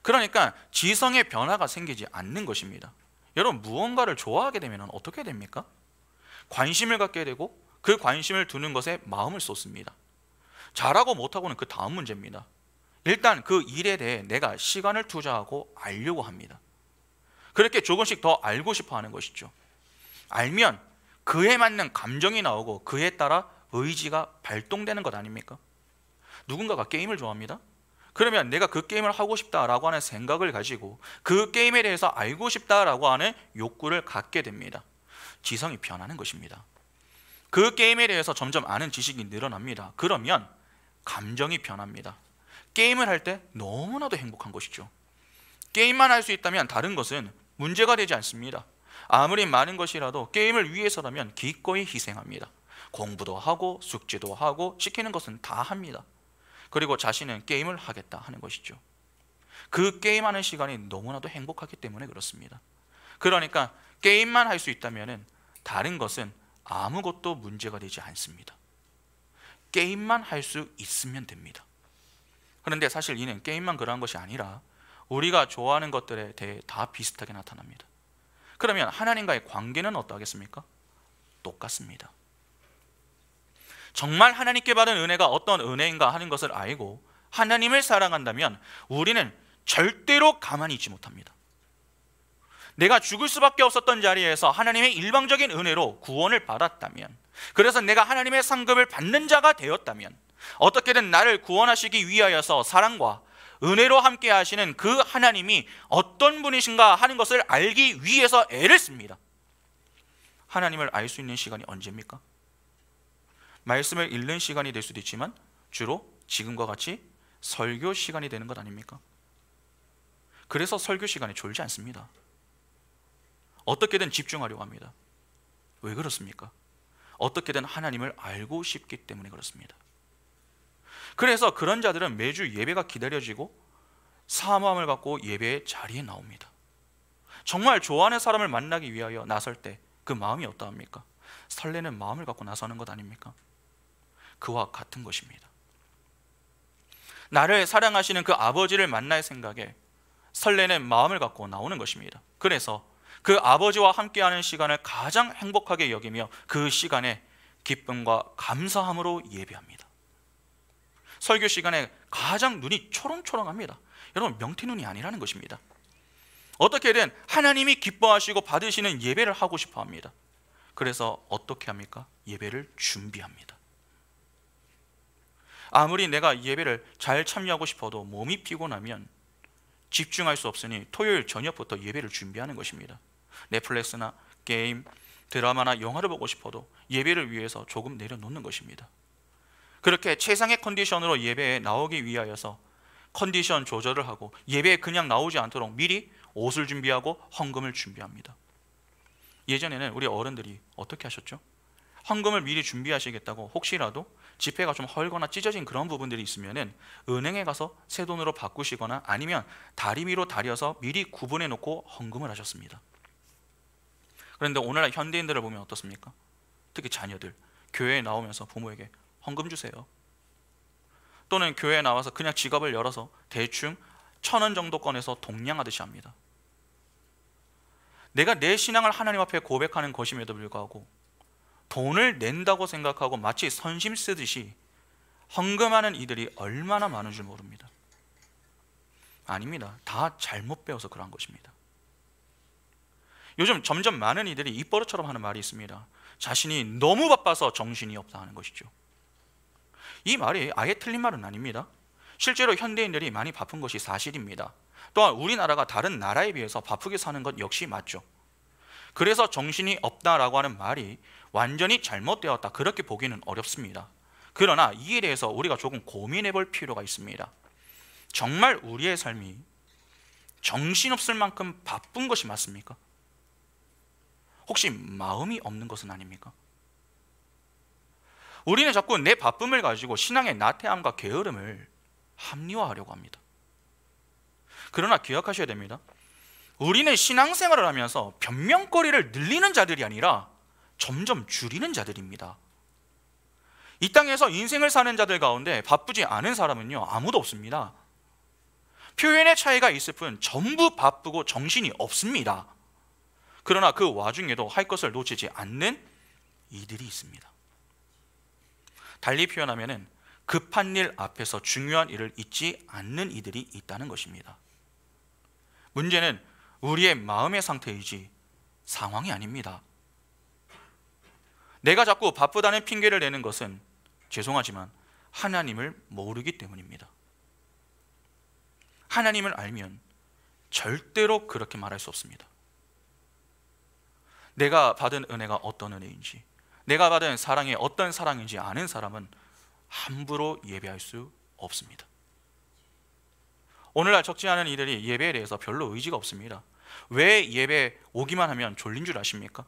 그러니까 지성의 변화가 생기지 않는 것입니다. 여러분, 무언가를 좋아하게 되면 어떻게 됩니까? 관심을 갖게 되고 그 관심을 두는 것에 마음을 쏟습니다. 잘하고 못하고는 그 다음 문제입니다. 일단 그 일에 대해 내가 시간을 투자하고 알려고 합니다. 그렇게 조금씩 더 알고 싶어 하는 것이죠. 알면 그에 맞는 감정이 나오고 그에 따라 의지가 발동되는 것 아닙니까? 누군가가 게임을 좋아합니다. 그러면 내가 그 게임을 하고 싶다라고 하는 생각을 가지고 그 게임에 대해서 알고 싶다라고 하는 욕구를 갖게 됩니다. 지성이 변하는 것입니다. 그 게임에 대해서 점점 아는 지식이 늘어납니다. 그러면 감정이 변합니다. 게임을 할 때 너무나도 행복한 것이죠. 게임만 할 수 있다면 다른 것은 문제가 되지 않습니다. 아무리 많은 것이라도 게임을 위해서라면 기꺼이 희생합니다. 공부도 하고 숙제도 하고 시키는 것은 다 합니다. 그리고 자신은 게임을 하겠다 하는 것이죠. 그 게임하는 시간이 너무나도 행복하기 때문에 그렇습니다. 그러니까 게임만 할 수 있다면 다른 것은 아무것도 문제가 되지 않습니다. 게임만 할 수 있으면 됩니다. 그런데 사실 이는 게임만 그러한 것이 아니라 우리가 좋아하는 것들에 대해 다 비슷하게 나타납니다. 그러면 하나님과의 관계는 어떠하겠습니까? 똑같습니다. 정말 하나님께 받은 은혜가 어떤 은혜인가 하는 것을 알고 하나님을 사랑한다면 우리는 절대로 가만히 있지 못합니다. 내가 죽을 수밖에 없었던 자리에서 하나님의 일방적인 은혜로 구원을 받았다면, 그래서 내가 하나님의 상급을 받는 자가 되었다면, 어떻게든 나를 구원하시기 위하여서 사랑과 은혜로 함께 하시는 그 하나님이 어떤 분이신가 하는 것을 알기 위해서 애를 씁니다. 하나님을 알 수 있는 시간이 언제입니까? 말씀을 읽는 시간이 될 수도 있지만 주로 지금과 같이 설교 시간이 되는 것 아닙니까? 그래서 설교 시간에 졸지 않습니다. 어떻게든 집중하려고 합니다. 왜 그렇습니까? 어떻게든 하나님을 알고 싶기 때문에 그렇습니다. 그래서 그런 자들은 매주 예배가 기다려지고 사모함을 갖고 예배의 자리에 나옵니다. 정말 좋아하는 사람을 만나기 위하여 나설 때 그 마음이 어떠합니까? 설레는 마음을 갖고 나서는 것 아닙니까? 그와 같은 것입니다. 나를 사랑하시는 그 아버지를 만날 생각에 설레는 마음을 갖고 나오는 것입니다. 그래서 그 아버지와 함께하는 시간을 가장 행복하게 여기며 그 시간에 기쁨과 감사함으로 예배합니다. 설교 시간에 가장 눈이 초롱초롱합니다. 여러분, 명태눈이 아니라는 것입니다. 어떻게든 하나님이 기뻐하시고 받으시는 예배를 하고 싶어 합니다. 그래서 어떻게 합니까? 예배를 준비합니다. 아무리 내가 예배를 잘 참여하고 싶어도 몸이 피곤하면 집중할 수 없으니 토요일 저녁부터 예배를 준비하는 것입니다. 넷플릭스나 게임, 드라마나 영화를 보고 싶어도 예배를 위해서 조금 내려놓는 것입니다. 그렇게 최상의 컨디션으로 예배에 나오기 위하여서 컨디션 조절을 하고 예배에 그냥 나오지 않도록 미리 옷을 준비하고 헌금을 준비합니다. 예전에는 우리 어른들이 어떻게 하셨죠? 헌금을 미리 준비하시겠다고 혹시라도 지폐가 좀 헐거나 찢어진 그런 부분들이 있으면 은행에 가서 새 돈으로 바꾸시거나 아니면 다리미로 다려서 미리 구분해 놓고 헌금을 하셨습니다. 그런데 오늘날 현대인들을 보면 어떻습니까? 특히 자녀들, 교회에 나오면서 부모에게 헌금 주세요. 또는 교회에 나와서 그냥 지갑을 열어서 대충 1,000원 정도 꺼내서 동냥하듯이 합니다. 내가 내 신앙을 하나님 앞에 고백하는 것임에도 불구하고 돈을 낸다고 생각하고 마치 선심 쓰듯이 헌금하는 이들이 얼마나 많은 줄 모릅니다. 아닙니다. 다 잘못 배워서 그러한 것입니다. 요즘 점점 많은 이들이 입버릇처럼 하는 말이 있습니다. 자신이 너무 바빠서 정신이 없다 하는 것이죠. 이 말이 아예 틀린 말은 아닙니다. 실제로 현대인들이 많이 바쁜 것이 사실입니다. 또한 우리나라가 다른 나라에 비해서 바쁘게 사는 것 역시 맞죠. 그래서 정신이 없다라고 하는 말이 완전히 잘못되었다 그렇게 보기는 어렵습니다. 그러나 이에 대해서 우리가 조금 고민해 볼 필요가 있습니다. 정말 우리의 삶이 정신없을 만큼 바쁜 것이 맞습니까? 혹시 마음이 없는 것은 아닙니까? 우리는 자꾸 내 바쁨을 가지고 신앙의 나태함과 게으름을 합리화하려고 합니다. 그러나 기억하셔야 됩니다. 우리는 신앙생활을 하면서 변명거리를 늘리는 자들이 아니라 점점 줄이는 자들입니다. 이 땅에서 인생을 사는 자들 가운데 바쁘지 않은 사람은요 아무도 없습니다. 표현의 차이가 있을 뿐 전부 바쁘고 정신이 없습니다. 그러나 그 와중에도 할 것을 놓치지 않는 이들이 있습니다. 달리 표현하면 급한 일 앞에서 중요한 일을 잊지 않는 이들이 있다는 것입니다. 문제는 우리의 마음의 상태이지 상황이 아닙니다. 내가 자꾸 바쁘다는 핑계를 내는 것은 죄송하지만 하나님을 모르기 때문입니다. 하나님을 알면 절대로 그렇게 말할 수 없습니다. 내가 받은 은혜가 어떤 은혜인지, 내가 받은 사랑이 어떤 사랑인지 아는 사람은 함부로 예배할 수 없습니다. 오늘날 적지 않은 이들이 예배에 대해서 별로 의지가 없습니다. 왜 예배 오기만 하면 졸린 줄 아십니까?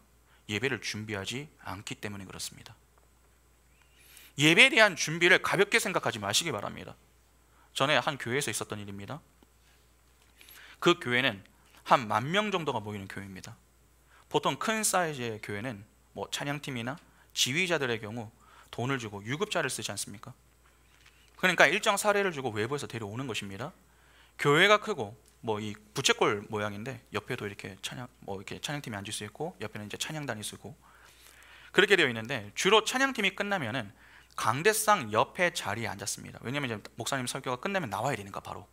예배를 준비하지 않기 때문에 그렇습니다. 예배에 대한 준비를 가볍게 생각하지 마시기 바랍니다. 전에 한 교회에서 있었던 일입니다. 그 교회는 한 10,000명 정도가 모이는 교회입니다. 보통 큰 사이즈의 교회는 찬양팀이나 지휘자들의 경우 돈을 주고 유급자를 쓰지 않습니까? 그러니까 일정 사례를 주고 외부에서 데려오는 것입니다. 교회가 크고 이 부채꼴 모양인데 옆에도 이렇게 이렇게 찬양팀이 앉을 수 있고 옆에는 이제 찬양단이 쓰고 그렇게 되어 있는데 주로 찬양팀이 끝나면은 강대상 옆에 자리에 앉았습니다. 왜냐하면 이제 목사님 설교가 끝나면 나와야 되니까 바로.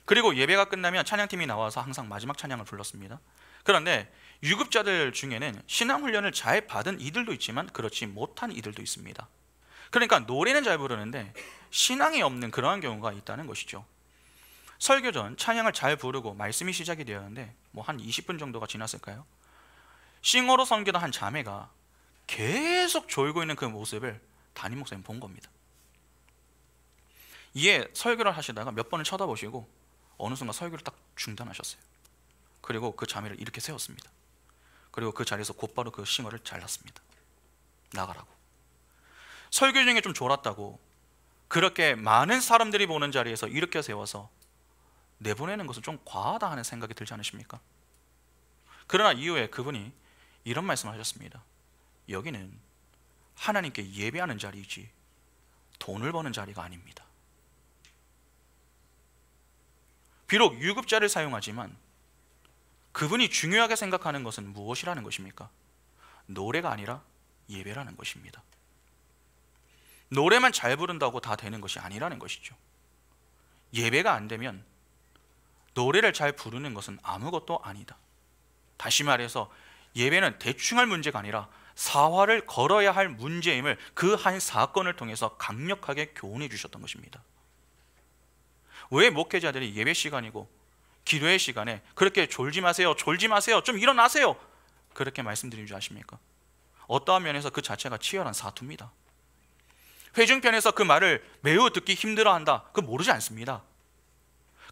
그리고 예배가 끝나면 찬양팀이 나와서 항상 마지막 찬양을 불렀습니다. 그런데 유급자들 중에는 신앙훈련을 잘 받은 이들도 있지만 그렇지 못한 이들도 있습니다. 그러니까 노래는 잘 부르는데 신앙이 없는 그러한 경우가 있다는 것이죠. 설교 전 찬양을 잘 부르고 말씀이 시작이 되었는데 한 20분 정도가 지났을까요? 싱어로 섬기던 한 자매가 계속 졸고 있는 그 모습을 담임 목사님 본 겁니다. 이에 설교를 하시다가 몇 번을 쳐다보시고 어느 순간 설교를 딱 중단하셨어요. 그리고 그 자매를 이렇게 세웠습니다. 그리고 그 자리에서 곧바로 그 싱어를 잘랐습니다. 나가라고. 설교 중에 좀 졸았다고 그렇게 많은 사람들이 보는 자리에서 이렇게 세워서 내보내는 것은 좀 과하다 하는 생각이 들지 않으십니까? 그러나 이후에 그분이 이런 말씀을 하셨습니다. 여기는 하나님께 예배하는 자리이지 돈을 버는 자리가 아닙니다. 비록 유급자를 사용하지만 그분이 중요하게 생각하는 것은 무엇이라는 것입니까? 노래가 아니라 예배라는 것입니다. 노래만 잘 부른다고 다 되는 것이 아니라는 것이죠. 예배가 안 되면 노래를 잘 부르는 것은 아무것도 아니다. 다시 말해서 예배는 대충 할 문제가 아니라 사활을 걸어야 할 문제임을 그 한 사건을 통해서 강력하게 교훈해 주셨던 것입니다. 왜 목회자들이 예배 시간이고 기도의 시간에 그렇게 졸지 마세요, 좀 일어나세요 그렇게 말씀드린 줄 아십니까? 어떠한 면에서 그 자체가 치열한 사투입니다. 회중편에서 그 말을 매우 듣기 힘들어한다, 그거 모르지 않습니다.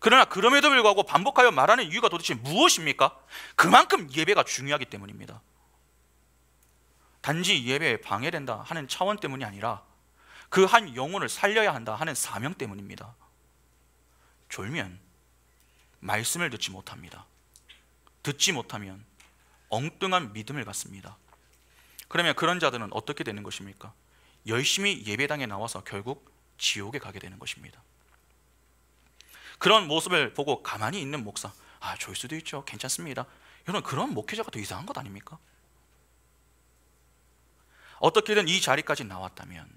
그러나 그럼에도 불구하고 반복하여 말하는 이유가 도대체 무엇입니까? 그만큼 예배가 중요하기 때문입니다. 단지 예배에 방해된다 하는 차원 때문이 아니라 그 한 영혼을 살려야 한다 하는 사명 때문입니다. 졸면 말씀을 듣지 못합니다. 듣지 못하면 엉뚱한 믿음을 갖습니다. 그러면 그런 자들은 어떻게 되는 것입니까? 열심히 예배당에 나와서 결국 지옥에 가게 되는 것입니다. 그런 모습을 보고 가만히 있는 목사, 졸 수도 있죠, 괜찮습니다. 여러분, 그런 목회자가 더 이상한 것 아닙니까? 어떻게든 이 자리까지 나왔다면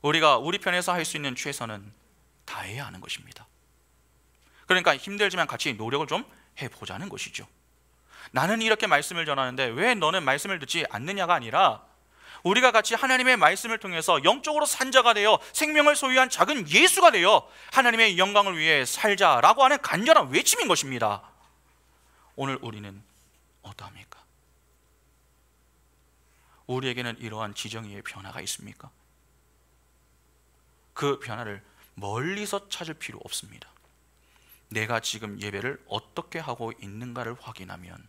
우리가 우리 편에서 할 수 있는 최선은 다해야 하는 것입니다. 그러니까 힘들지만 같이 노력을 좀 해보자는 것이죠. 나는 이렇게 말씀을 전하는데 왜 너는 말씀을 듣지 않느냐가 아니라, 우리가 같이 하나님의 말씀을 통해서 영적으로 산자가 되어 생명을 소유한 작은 예수가 되어 하나님의 영광을 위해 살자라고 하는 간절한 외침인 것입니다. 오늘 우리는 어떠합니까? 우리에게는 이러한 지정의의 변화가 있습니까? 그 변화를 멀리서 찾을 필요 없습니다. 내가 지금 예배를 어떻게 하고 있는가를 확인하면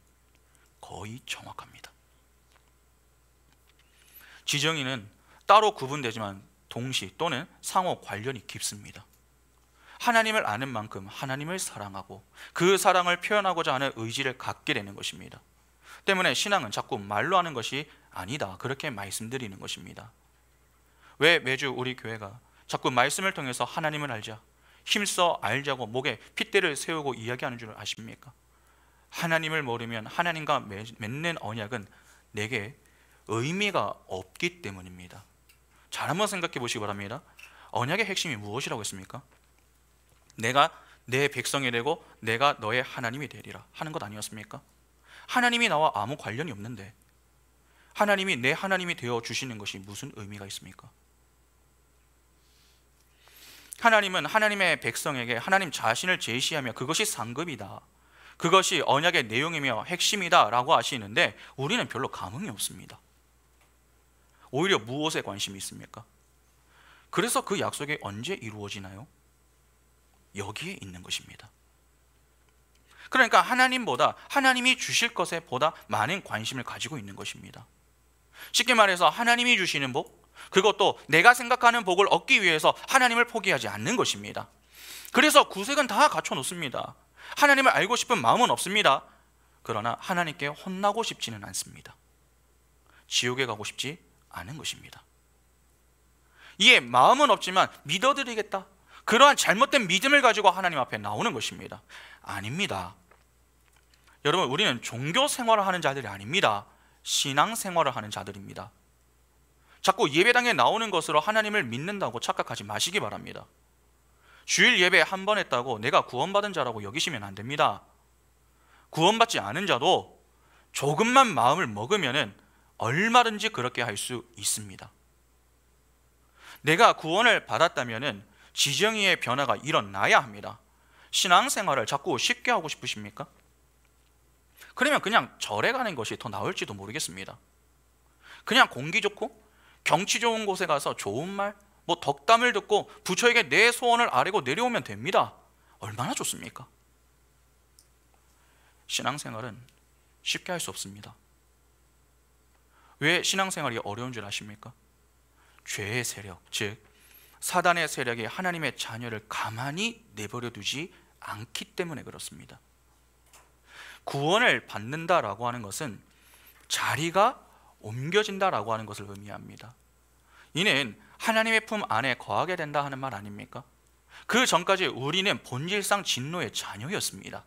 거의 정확합니다. 지정의는 따로 구분되지만 동시 또는 상호 관련이 깊습니다. 하나님을 아는 만큼 하나님을 사랑하고 그 사랑을 표현하고자 하는 의지를 갖게 되는 것입니다. 때문에 신앙은 자꾸 말로 하는 것이 아니다, 그렇게 말씀드리는 것입니다. 왜 매주 우리 교회가 자꾸 말씀을 통해서 하나님을 알자, 힘써 알자고 목에 핏대를 세우고 이야기하는 줄 아십니까? 하나님을 모르면 하나님과 맺는 언약은 내게 의미가 없기 때문입니다. 잘 한번 생각해 보시기 바랍니다. 언약의 핵심이 무엇이라고 했습니까? 내가 내 백성이 되고 내가 너의 하나님이 되리라 하는 것 아니었습니까? 하나님이 나와 아무 관련이 없는데 하나님이 내 하나님이 되어 주시는 것이 무슨 의미가 있습니까? 하나님은 하나님의 백성에게 하나님 자신을 제시하며 그것이 상급이다, 그것이 언약의 내용이며 핵심이다 라고 하시는데 우리는 별로 감흥이 없습니다. 오히려 무엇에 관심이 있습니까? 그래서 그 약속이 언제 이루어지나요? 여기에 있는 것입니다. 그러니까 하나님보다 하나님이 주실 것에 보다 많은 관심을 가지고 있는 것입니다. 쉽게 말해서 하나님이 주시는 복, 그것도 내가 생각하는 복을 얻기 위해서 하나님을 포기하지 않는 것입니다. 그래서 구색은 다 갖춰 놓습니다. 하나님을 알고 싶은 마음은 없습니다. 그러나 하나님께 혼나고 싶지는 않습니다. 지옥에 가고 싶지 않은 것입니다. 이에 마음은 없지만 믿어드리겠다, 그러한 잘못된 믿음을 가지고 하나님 앞에 나오는 것입니다. 아닙니다. 여러분, 우리는 종교 생활을 하는 자들이 아닙니다. 신앙 생활을 하는 자들입니다. 자꾸 예배당에 나오는 것으로 하나님을 믿는다고 착각하지 마시기 바랍니다. 주일 예배 한 번 했다고 내가 구원받은 자라고 여기시면 안 됩니다. 구원받지 않은 자도 조금만 마음을 먹으면 얼마든지 그렇게 할 수 있습니다. 내가 구원을 받았다면 지정의의 변화가 일어나야 합니다. 신앙생활을 자꾸 쉽게 하고 싶으십니까? 그러면 그냥 절에 가는 것이 더 나을지도 모르겠습니다. 그냥 공기 좋고 경치 좋은 곳에 가서 좋은 말, 덕담을 듣고 부처에게 내 소원을 아뢰고 내려오면 됩니다. 얼마나 좋습니까? 신앙생활은 쉽게 할 수 없습니다. 왜 신앙생활이 어려운 줄 아십니까? 죄의 세력, 즉 사단의 세력이 하나님의 자녀를 가만히 내버려 두지 않기 때문에 그렇습니다. 구원을 받는다라고 하는 것은 자리가 옮겨진다라고 하는 것을 의미합니다. 이는 하나님의 품 안에 거하게 된다 하는 말 아닙니까? 그 전까지 우리는 본질상 진노의 자녀였습니다.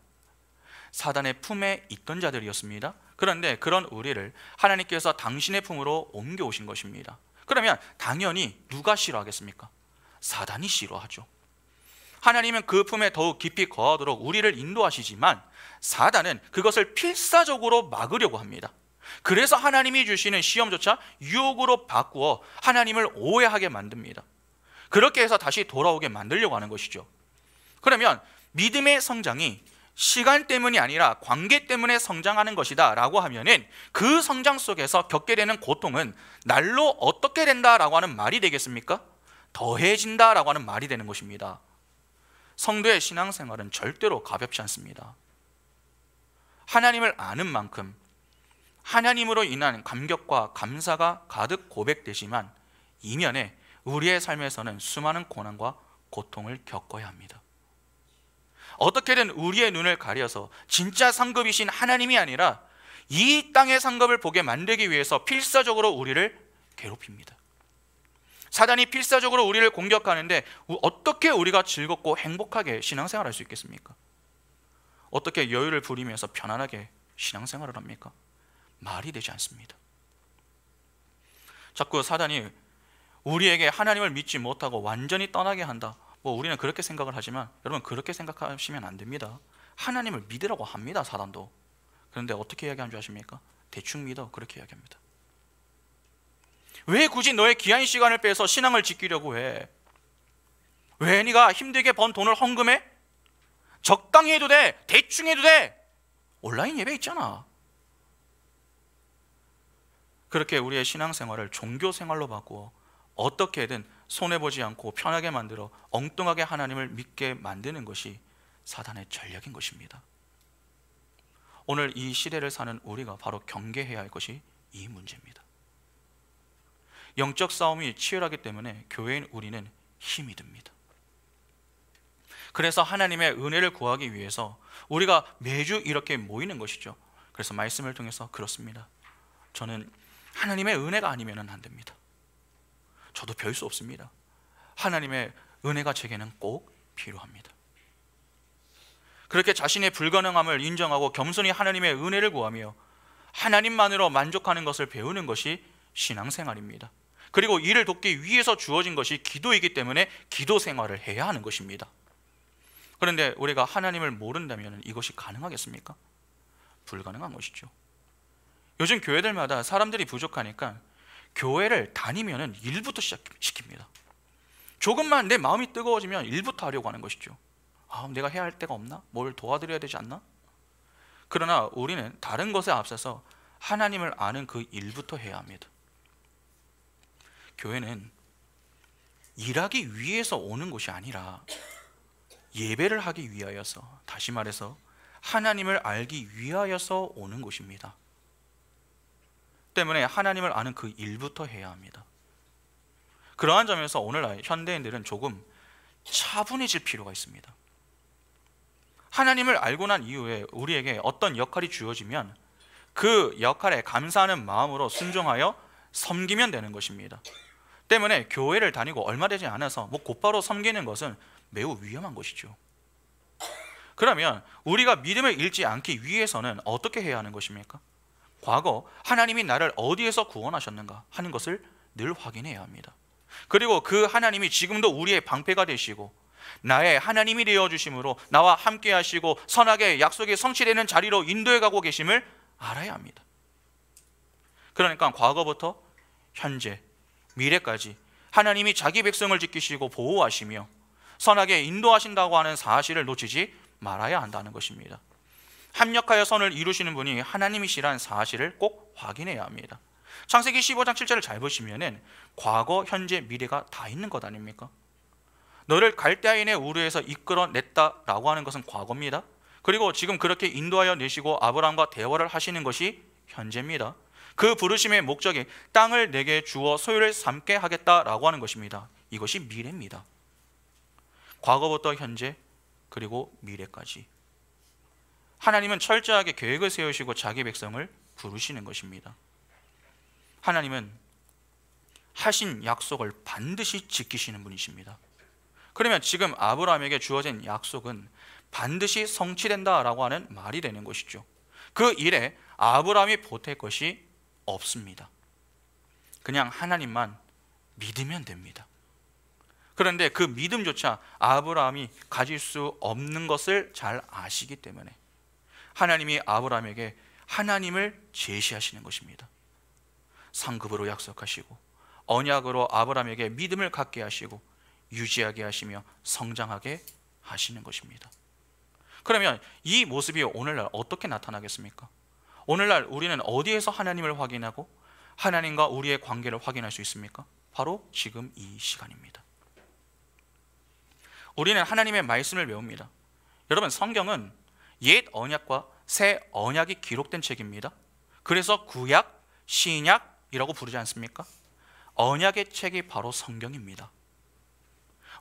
사단의 품에 있던 자들이었습니다. 그런데 그런 우리를 하나님께서 당신의 품으로 옮겨오신 것입니다. 그러면 당연히 누가 싫어하겠습니까? 사단이 싫어하죠. 하나님은 그 품에 더욱 깊이 거하도록 우리를 인도하시지만 사단은 그것을 필사적으로 막으려고 합니다. 그래서 하나님이 주시는 시험조차 유혹으로 바꾸어 하나님을 오해하게 만듭니다. 그렇게 해서 다시 돌아오게 만들려고 하는 것이죠. 그러면 믿음의 성장이 시간 때문이 아니라 관계 때문에 성장하는 것이다 라고 하면은 그 성장 속에서 겪게 되는 고통은 날로 어떻게 된다라고 하는 말이 되겠습니까? 더해진다라고 하는 말이 되는 것입니다. 성도의 신앙생활은 절대로 가볍지 않습니다. 하나님을 아는 만큼 하나님으로 인한 감격과 감사가 가득 고백되지만 이면에 우리의 삶에서는 수많은 고난과 고통을 겪어야 합니다. 어떻게든 우리의 눈을 가려서 진짜 상급이신 하나님이 아니라 이 땅의 상급을 보게 만들기 위해서 필사적으로 우리를 괴롭힙니다. 사단이 필사적으로 우리를 공격하는데 어떻게 우리가 즐겁고 행복하게 신앙생활을 할 수 있겠습니까? 어떻게 여유를 부리면서 편안하게 신앙생활을 합니까? 말이 되지 않습니다. 자꾸 사단이 우리에게 하나님을 믿지 못하고 완전히 떠나게 한다. 우리는 그렇게 생각을 하지만 여러분, 그렇게 생각하시면 안 됩니다. 하나님을 믿으라고 합니다, 사단도. 그런데 어떻게 이야기하는 줄 아십니까? 대충 믿어, 그렇게 이야기합니다. 왜 굳이 너의 귀한 시간을 빼서 신앙을 지키려고 해? 왜 네가 힘들게 번 돈을 헌금해? 적당히 해도 돼, 대충 해도 돼. 온라인 예배 있잖아. 그렇게 우리의 신앙생활을 종교생활로 바꾸어 어떻게든 손해보지 않고 편하게 만들어 엉뚱하게 하나님을 믿게 만드는 것이 사단의 전략인 것입니다. 오늘 이 시대를 사는 우리가 바로 경계해야 할 것이 이 문제입니다. 영적 싸움이 치열하기 때문에 교회인 우리는 힘이 듭니다. 그래서 하나님의 은혜를 구하기 위해서 우리가 매주 이렇게 모이는 것이죠. 그래서 말씀을 통해서 그렇습니다. 저는 하나님의 은혜가 아니면 안 됩니다. 저도 별 수 없습니다. 하나님의 은혜가 제게는 꼭 필요합니다. 그렇게 자신의 불가능함을 인정하고 겸손히 하나님의 은혜를 구하며 하나님만으로 만족하는 것을 배우는 것이 신앙생활입니다. 그리고 이를 돕기 위해서 주어진 것이 기도이기 때문에 기도 생활을 해야 하는 것입니다. 그런데 우리가 하나님을 모른다면 이것이 가능하겠습니까? 불가능한 것이죠. 요즘 교회들마다 사람들이 부족하니까 교회를 다니면 일부터 시작시킵니다. 조금만 내 마음이 뜨거워지면 일부터 하려고 하는 것이죠. 내가 해야 할 때가 없나? 뭘 도와드려야 되지 않나? 그러나 우리는 다른 것에 앞서서 하나님을 아는 그 일부터 해야 합니다. 교회는 일하기 위해서 오는 것이 아니라 예배를 하기 위하여서, 다시 말해서 하나님을 알기 위하여서 오는 것입니다. 때문에 하나님을 아는 그 일부터 해야 합니다. 그러한 점에서 오늘날 현대인들은 조금 차분해질 필요가 있습니다. 하나님을 알고 난 이후에 우리에게 어떤 역할이 주어지면 그 역할에 감사하는 마음으로 순종하여 섬기면 되는 것입니다. 때문에 교회를 다니고 얼마 되지 않아서 곧바로 섬기는 것은 매우 위험한 것이죠. 그러면 우리가 믿음을 잃지 않기 위해서는 어떻게 해야 하는 것입니까? 과거 하나님이 나를 어디에서 구원하셨는가 하는 것을 늘 확인해야 합니다. 그리고 그 하나님이 지금도 우리의 방패가 되시고 나의 하나님이 되어주심으로 나와 함께 하시고 선하게 약속이 성취되는 자리로 인도해 가고 계심을 알아야 합니다. 그러니까 과거부터 현재, 미래까지 하나님이 자기 백성을 지키시고 보호하시며 선하게 인도하신다고 하는 사실을 놓치지 말아야 한다는 것입니다. 합력하여 선을 이루시는 분이 하나님이시라는 사실을 꼭 확인해야 합니다. 창세기 15장 7절을 잘 보시면은 과거, 현재, 미래가 다 있는 것 아닙니까? 너를 갈대아인의 우르에서 이끌어냈다라고 하는 것은 과거입니다. 그리고 지금 그렇게 인도하여 내시고 아브라함과 대화를 하시는 것이 현재입니다. 그 부르심의 목적이 땅을 내게 주어 소유를 삼게 하겠다라고 하는 것입니다. 이것이 미래입니다. 과거부터 현재, 그리고 미래까지 하나님은 철저하게 계획을 세우시고 자기 백성을 부르시는 것입니다. 하나님은 하신 약속을 반드시 지키시는 분이십니다. 그러면 지금 아브라함에게 주어진 약속은 반드시 성취된다라고 하는 말이 되는 것이죠. 그 일에 아브라함이 보탤 것이 없습니다. 그냥 하나님만 믿으면 됩니다. 그런데 그 믿음조차 아브라함이 가질 수 없는 것을 잘 아시기 때문에 하나님이 아브라함에게 하나님을 제시하시는 것입니다. 상급으로 약속하시고 언약으로 아브라함에게 믿음을 갖게 하시고 유지하게 하시며 성장하게 하시는 것입니다. 그러면 이 모습이 오늘날 어떻게 나타나겠습니까? 오늘날 우리는 어디에서 하나님을 확인하고 하나님과 우리의 관계를 확인할 수 있습니까? 바로 지금 이 시간입니다. 우리는 하나님의 말씀을 배웁니다. 여러분, 성경은 옛 언약과 새 언약이 기록된 책입니다. 그래서 구약, 신약이라고 부르지 않습니까? 언약의 책이 바로 성경입니다.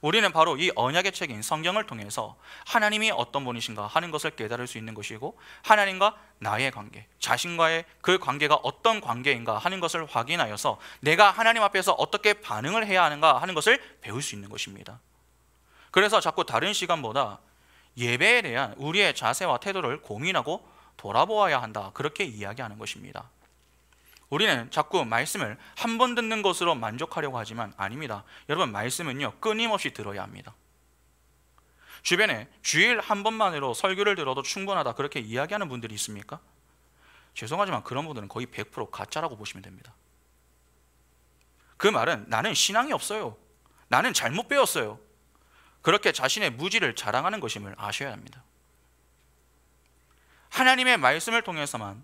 우리는 바로 이 언약의 책인 성경을 통해서 하나님이 어떤 분이신가 하는 것을 깨달을 수 있는 것이고 하나님과 나의 관계, 자신과의 그 관계가 어떤 관계인가 하는 것을 확인하여서 내가 하나님 앞에서 어떻게 반응을 해야 하는가 하는 것을 배울 수 있는 것입니다. 그래서 자꾸 다른 시간보다 예배에 대한 우리의 자세와 태도를 고민하고 돌아보아야 한다, 그렇게 이야기하는 것입니다. 우리는 자꾸 말씀을 한 번 듣는 것으로 만족하려고 하지만 아닙니다. 여러분, 말씀은요 끊임없이 들어야 합니다. 주변에 주일 한 번만으로 설교를 들어도 충분하다 그렇게 이야기하는 분들이 있습니까? 죄송하지만 그런 분들은 거의 100% 가짜라고 보시면 됩니다. 그 말은 나는 신앙이 없어요, 나는 잘못 배웠어요, 그렇게 자신의 무지를 자랑하는 것임을 아셔야 합니다. 하나님의 말씀을 통해서만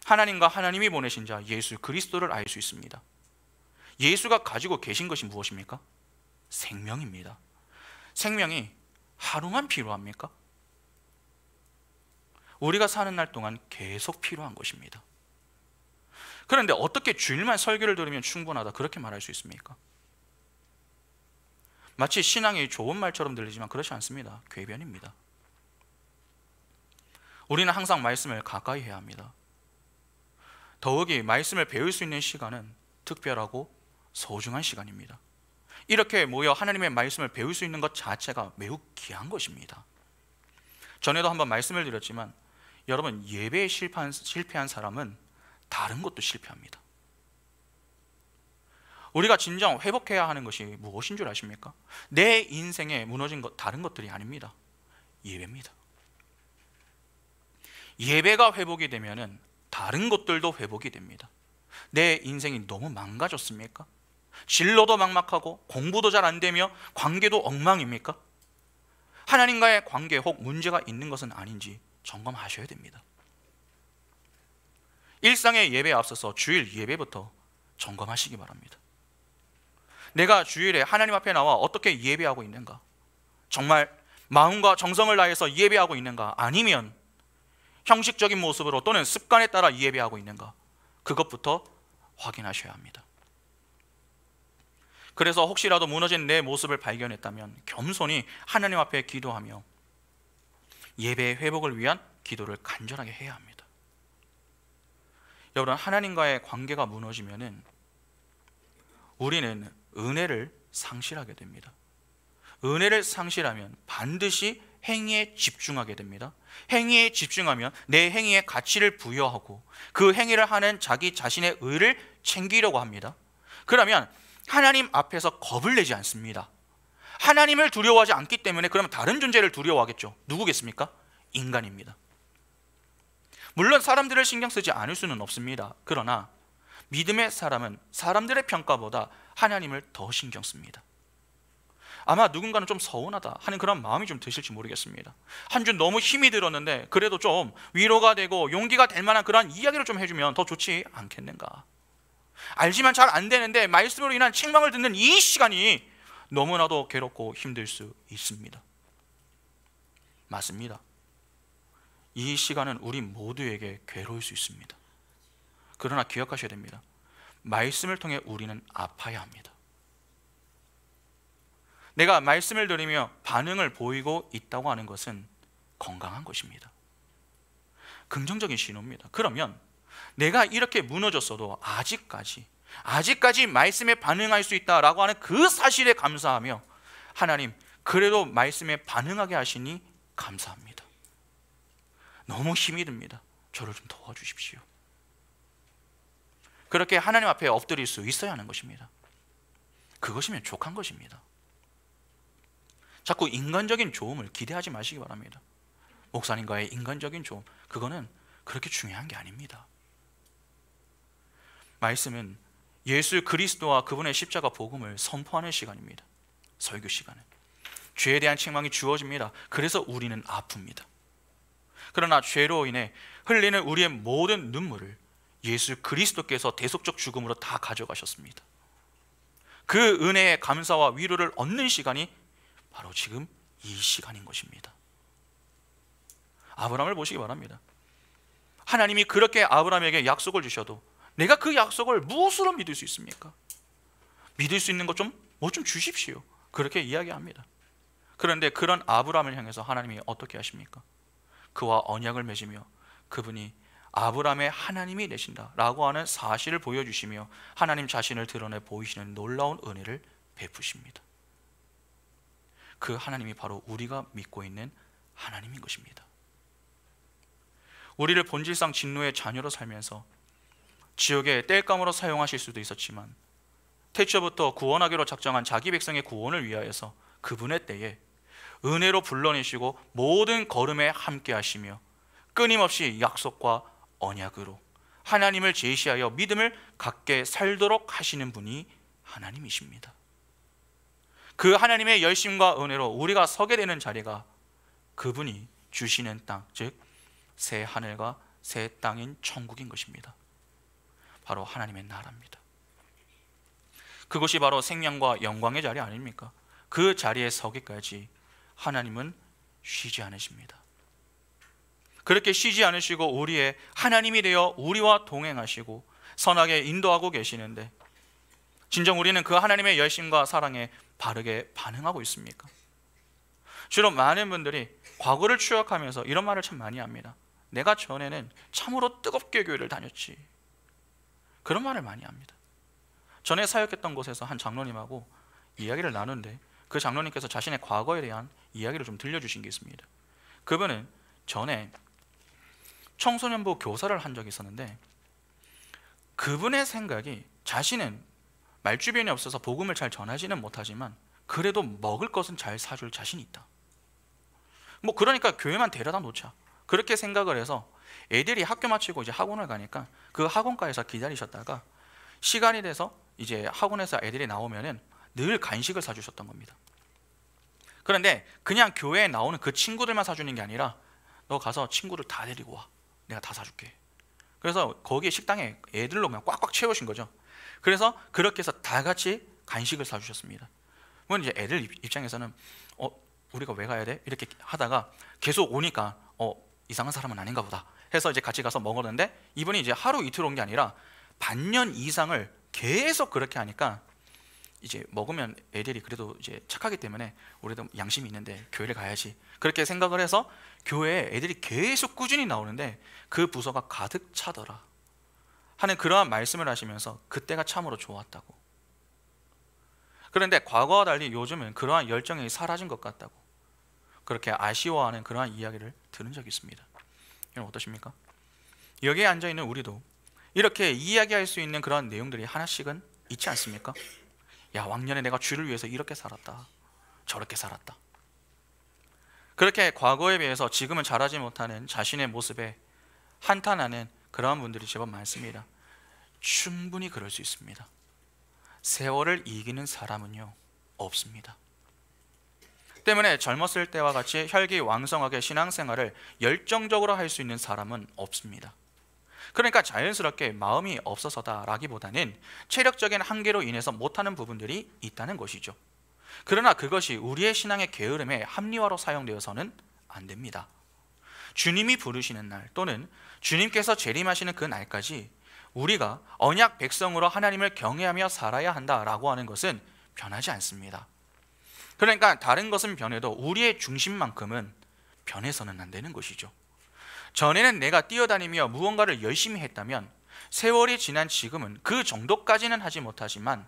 하나님과 하나님이 보내신 자 예수 그리스도를 알 수 있습니다. 예수가 가지고 계신 것이 무엇입니까? 생명입니다. 생명이 하루만 필요합니까? 우리가 사는 날 동안 계속 필요한 것입니다. 그런데 어떻게 주일만 설교를 들으면 충분하다 그렇게 말할 수 있습니까? 마치 신앙이 좋은 말처럼 들리지만 그렇지 않습니다. 궤변입니다. 우리는 항상 말씀을 가까이 해야 합니다. 더욱이 말씀을 배울 수 있는 시간은 특별하고 소중한 시간입니다. 이렇게 모여 하나님의 말씀을 배울 수 있는 것 자체가 매우 귀한 것입니다. 전에도 한번 말씀을 드렸지만 여러분, 예배에 실패한 사람은 다른 것도 실패합니다. 우리가 진정 회복해야 하는 것이 무엇인 줄 아십니까? 내 인생에 무너진 것 다른 것들이 아닙니다. 예배입니다. 예배가 회복이 되면은 다른 것들도 회복이 됩니다. 내 인생이 너무 망가졌습니까? 진로도 막막하고 공부도 잘 안 되며 관계도 엉망입니까? 하나님과의 관계에 혹 문제가 있는 것은 아닌지 점검하셔야 됩니다. 일상의 예배에 앞서서 주일 예배부터 점검하시기 바랍니다. 내가 주일에 하나님 앞에 나와 어떻게 예배하고 있는가? 정말 마음과 정성을 다해서 예배하고 있는가? 아니면 형식적인 모습으로 또는 습관에 따라 예배하고 있는가? 그것부터 확인하셔야 합니다. 그래서 혹시라도 무너진 내 모습을 발견했다면 겸손히 하나님 앞에 기도하며 예배의 회복을 위한 기도를 간절하게 해야 합니다. 여러분, 하나님과의 관계가 무너지면은 우리는 은혜를 상실하게 됩니다. 은혜를 상실하면 반드시 행위에 집중하게 됩니다. 행위에 집중하면 내 행위에 가치를 부여하고 그 행위를 하는 자기 자신의 의를 챙기려고 합니다. 그러면 하나님 앞에서 겁을 내지 않습니다. 하나님을 두려워하지 않기 때문에 그러면 다른 존재를 두려워하겠죠. 누구겠습니까? 인간입니다. 물론 사람들을 신경 쓰지 않을 수는 없습니다. 그러나 믿음의 사람은 사람들의 평가보다 하나님을 더 신경 씁니다. 아마 누군가는 좀 서운하다 하는 그런 마음이 좀 드실지 모르겠습니다. 한 주 너무 힘이 들었는데 그래도 좀 위로가 되고 용기가 될 만한 그런 이야기를 좀 해주면 더 좋지 않겠는가? 알지만 잘 안 되는데 말씀으로 인한 책망을 듣는 이 시간이 너무나도 괴롭고 힘들 수 있습니다. 맞습니다. 이 시간은 우리 모두에게 괴로울 수 있습니다. 그러나 기억하셔야 됩니다. 말씀을 통해 우리는 아파야 합니다. 내가 말씀을 들으며 반응을 보이고 있다고 하는 것은 건강한 것입니다. 긍정적인 신호입니다. 그러면 내가 이렇게 무너졌어도 아직까지 말씀에 반응할 수 있다라고 하는 그 사실에 감사하며 하나님, 그래도 말씀에 반응하게 하시니 감사합니다. 너무 힘이 듭니다. 저를 좀 도와주십시오. 그렇게 하나님 앞에 엎드릴 수 있어야 하는 것입니다. 그것이면 족한 것입니다. 자꾸 인간적인 조음을 기대하지 마시기 바랍니다. 목사님과의 인간적인 조음, 그거는 그렇게 중요한 게 아닙니다. 말씀은 예수 그리스도와 그분의 십자가 복음을 선포하는 시간입니다. 설교 시간은 죄에 대한 책망이 주어집니다. 그래서 우리는 아픕니다. 그러나 죄로 인해 흘리는 우리의 모든 눈물을 예수 그리스도께서 대속적 죽음으로 다 가져가셨습니다. 그 은혜의 감사와 위로를 얻는 시간이 바로 지금 이 시간인 것입니다. 아브라함을 보시기 바랍니다. 하나님이 그렇게 아브라함에게 약속을 주셔도 내가 그 약속을 무엇으로 믿을 수 있습니까? 믿을 수 있는 것 좀 주십시오. 그렇게 이야기합니다. 그런데 그런 아브라함을 향해서 하나님이 어떻게 하십니까? 그와 언약을 맺으며 그분이 아브라함의 하나님이 되신다라고 하는 사실을 보여주시며 하나님 자신을 드러내 보이시는 놀라운 은혜를 베푸십니다. 그 하나님이 바로 우리가 믿고 있는 하나님인 것입니다. 우리를 본질상 진노의 자녀로 살면서 지옥의 땔감으로 사용하실 수도 있었지만 태초부터 구원하기로 작정한 자기 백성의 구원을 위하여서 그분의 때에 은혜로 불러내시고 모든 걸음에 함께 하시며 끊임없이 약속과 언약으로 하나님을 제시하여 믿음을 갖게 살도록 하시는 분이 하나님이십니다. 그 하나님의 열심과 은혜로 우리가 서게 되는 자리가 그분이 주시는 땅, 즉 새 하늘과 새 땅인 천국인 것입니다. 바로 하나님의 나라입니다. 그것이 바로 생명과 영광의 자리 아닙니까? 그 자리에 서기까지 하나님은 쉬지 않으십니다. 그렇게 쉬지 않으시고 우리의 하나님이 되어 우리와 동행하시고 선하게 인도하고 계시는데 진정 우리는 그 하나님의 열심과 사랑에 바르게 반응하고 있습니까? 주로 많은 분들이 과거를 추억하면서 이런 말을 참 많이 합니다. 내가 전에는 참으로 뜨겁게 교회를 다녔지. 그런 말을 많이 합니다. 전에 사역했던 곳에서 한 장로님하고 이야기를 나누는데 그 장로님께서 자신의 과거에 대한 이야기를 좀 들려주신 게 있습니다. 그분은 전에 청소년부 교사를 한 적이 있었는데 그분의 생각이 자신은 말주변이 없어서 복음을 잘 전하지는 못하지만 그래도 먹을 것은 잘 사줄 자신이 있다. 그러니까 교회만 데려다 놓자. 그렇게 생각을 해서 애들이 학교 마치고 이제 학원을 가니까 그 학원가에서 기다리셨다가 시간이 돼서 이제 학원에서 애들이 나오면은 늘 간식을 사주셨던 겁니다. 그런데 그냥 교회에 나오는 그 친구들만 사주는 게 아니라 너 가서 친구를 다 데리고 와. 내가 다 사줄게. 그래서 거기 식당에 애들로 그냥 꽉꽉 채우신 거죠. 그래서 그렇게 해서 다 같이 간식을 사주셨습니다. 그건 이제 애들 입장에서는 우리가 왜 가야 돼? 이렇게 하다가 계속 오니까 이상한 사람은 아닌가 보다 해서 이제 같이 가서 먹었는데 이분이 이제 하루 이틀 온 게 아니라 반년 이상을 계속 그렇게 하니까 이제 먹으면 애들이 그래도 이제 착하기 때문에 우리도 양심이 있는데 교회를 가야지 그렇게 생각을 해서 교회에 애들이 계속 꾸준히 나오는데 그 부서가 가득 차더라 하는 그러한 말씀을 하시면서 그때가 참으로 좋았다고. 그런데 과거와 달리 요즘은 그러한 열정이 사라진 것 같다고 그렇게 아쉬워하는 그러한 이야기를 들은 적이 있습니다. 여러분 어떠십니까? 여기에 앉아있는 우리도 이렇게 이야기할 수 있는 그런 내용들이 하나씩은 있지 않습니까? 야, 왕년에 내가 주를 위해서 이렇게 살았다, 저렇게 살았다. 그렇게 과거에 비해서 지금은 잘하지 못하는 자신의 모습에 한탄하는 그러한 분들이 제법 많습니다. 충분히 그럴 수 있습니다. 세월을 이기는 사람은요 없습니다. 때문에 젊었을 때와 같이 혈기왕성하게 신앙생활을 열정적으로 할 수 있는 사람은 없습니다. 그러니까 자연스럽게 마음이 없어서다라기보다는 체력적인 한계로 인해서 못하는 부분들이 있다는 것이죠. 그러나 그것이 우리의 신앙의 게으름의 합리화로 사용되어서는 안 됩니다. 주님이 부르시는 날 또는 주님께서 재림하시는 그 날까지 우리가 언약 백성으로 하나님을 경외하며 살아야 한다라고 하는 것은 변하지 않습니다. 그러니까 다른 것은 변해도 우리의 중심만큼은 변해서는 안 되는 것이죠. 전에는 내가 뛰어다니며 무언가를 열심히 했다면 세월이 지난 지금은 그 정도까지는 하지 못하지만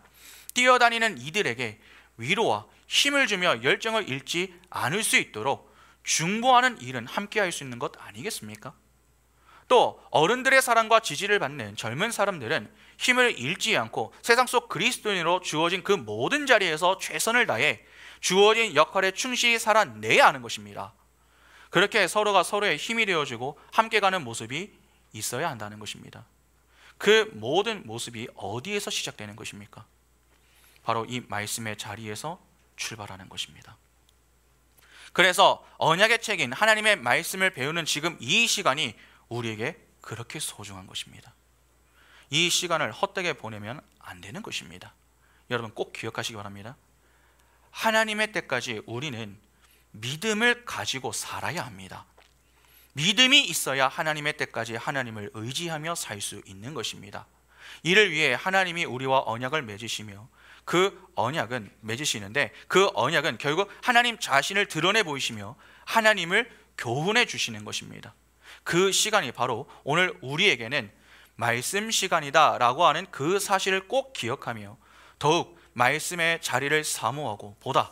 뛰어다니는 이들에게 위로와 힘을 주며 열정을 잃지 않을 수 있도록 중보하는 일은 함께 할 수 있는 것 아니겠습니까? 또 어른들의 사랑과 지지를 받는 젊은 사람들은 힘을 잃지 않고 세상 속 그리스도인으로 주어진 그 모든 자리에서 최선을 다해 주어진 역할에 충실히 살아내야 하는 것입니다. 그렇게 서로가 서로의 힘이 되어주고 함께 가는 모습이 있어야 한다는 것입니다. 그 모든 모습이 어디에서 시작되는 것입니까? 바로 이 말씀의 자리에서 출발하는 것입니다. 그래서 언약의 책인 하나님의 말씀을 배우는 지금 이 시간이 우리에게 그렇게 소중한 것입니다. 이 시간을 헛되게 보내면 안 되는 것입니다. 여러분 꼭 기억하시기 바랍니다. 하나님의 때까지 우리는 믿음을 가지고 살아야 합니다. 믿음이 있어야 하나님의 때까지 하나님을 의지하며 살 수 있는 것입니다. 이를 위해 하나님이 우리와 언약을 맺으시며 그 언약은 맺으시는데 그 언약은 결국 하나님 자신을 드러내 보이시며 하나님을 교훈해 주시는 것입니다. 그 시간이 바로 오늘 우리에게는 말씀 시간이다 라고 하는 그 사실을 꼭 기억하며 더욱 말씀의 자리를 사모하고 보다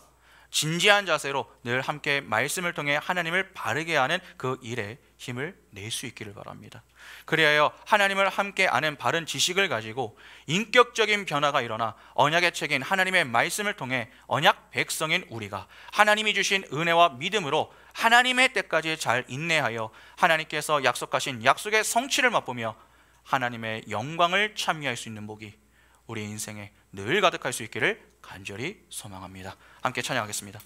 진지한 자세로 늘 함께 말씀을 통해 하나님을 바르게 아는 그 일에 힘을 낼 수 있기를 바랍니다. 그리하여 하나님을 함께 아는 바른 지식을 가지고 인격적인 변화가 일어나 언약의 책인 하나님의 말씀을 통해 언약 백성인 우리가 하나님이 주신 은혜와 믿음으로 하나님의 때까지 잘 인내하여 하나님께서 약속하신 약속의 성취를 맛보며 하나님의 영광을 찬미할 수 있는 복이 우리 인생에 늘 가득할 수 있기를 간절히 소망합니다. 함께 찬양하겠습니다.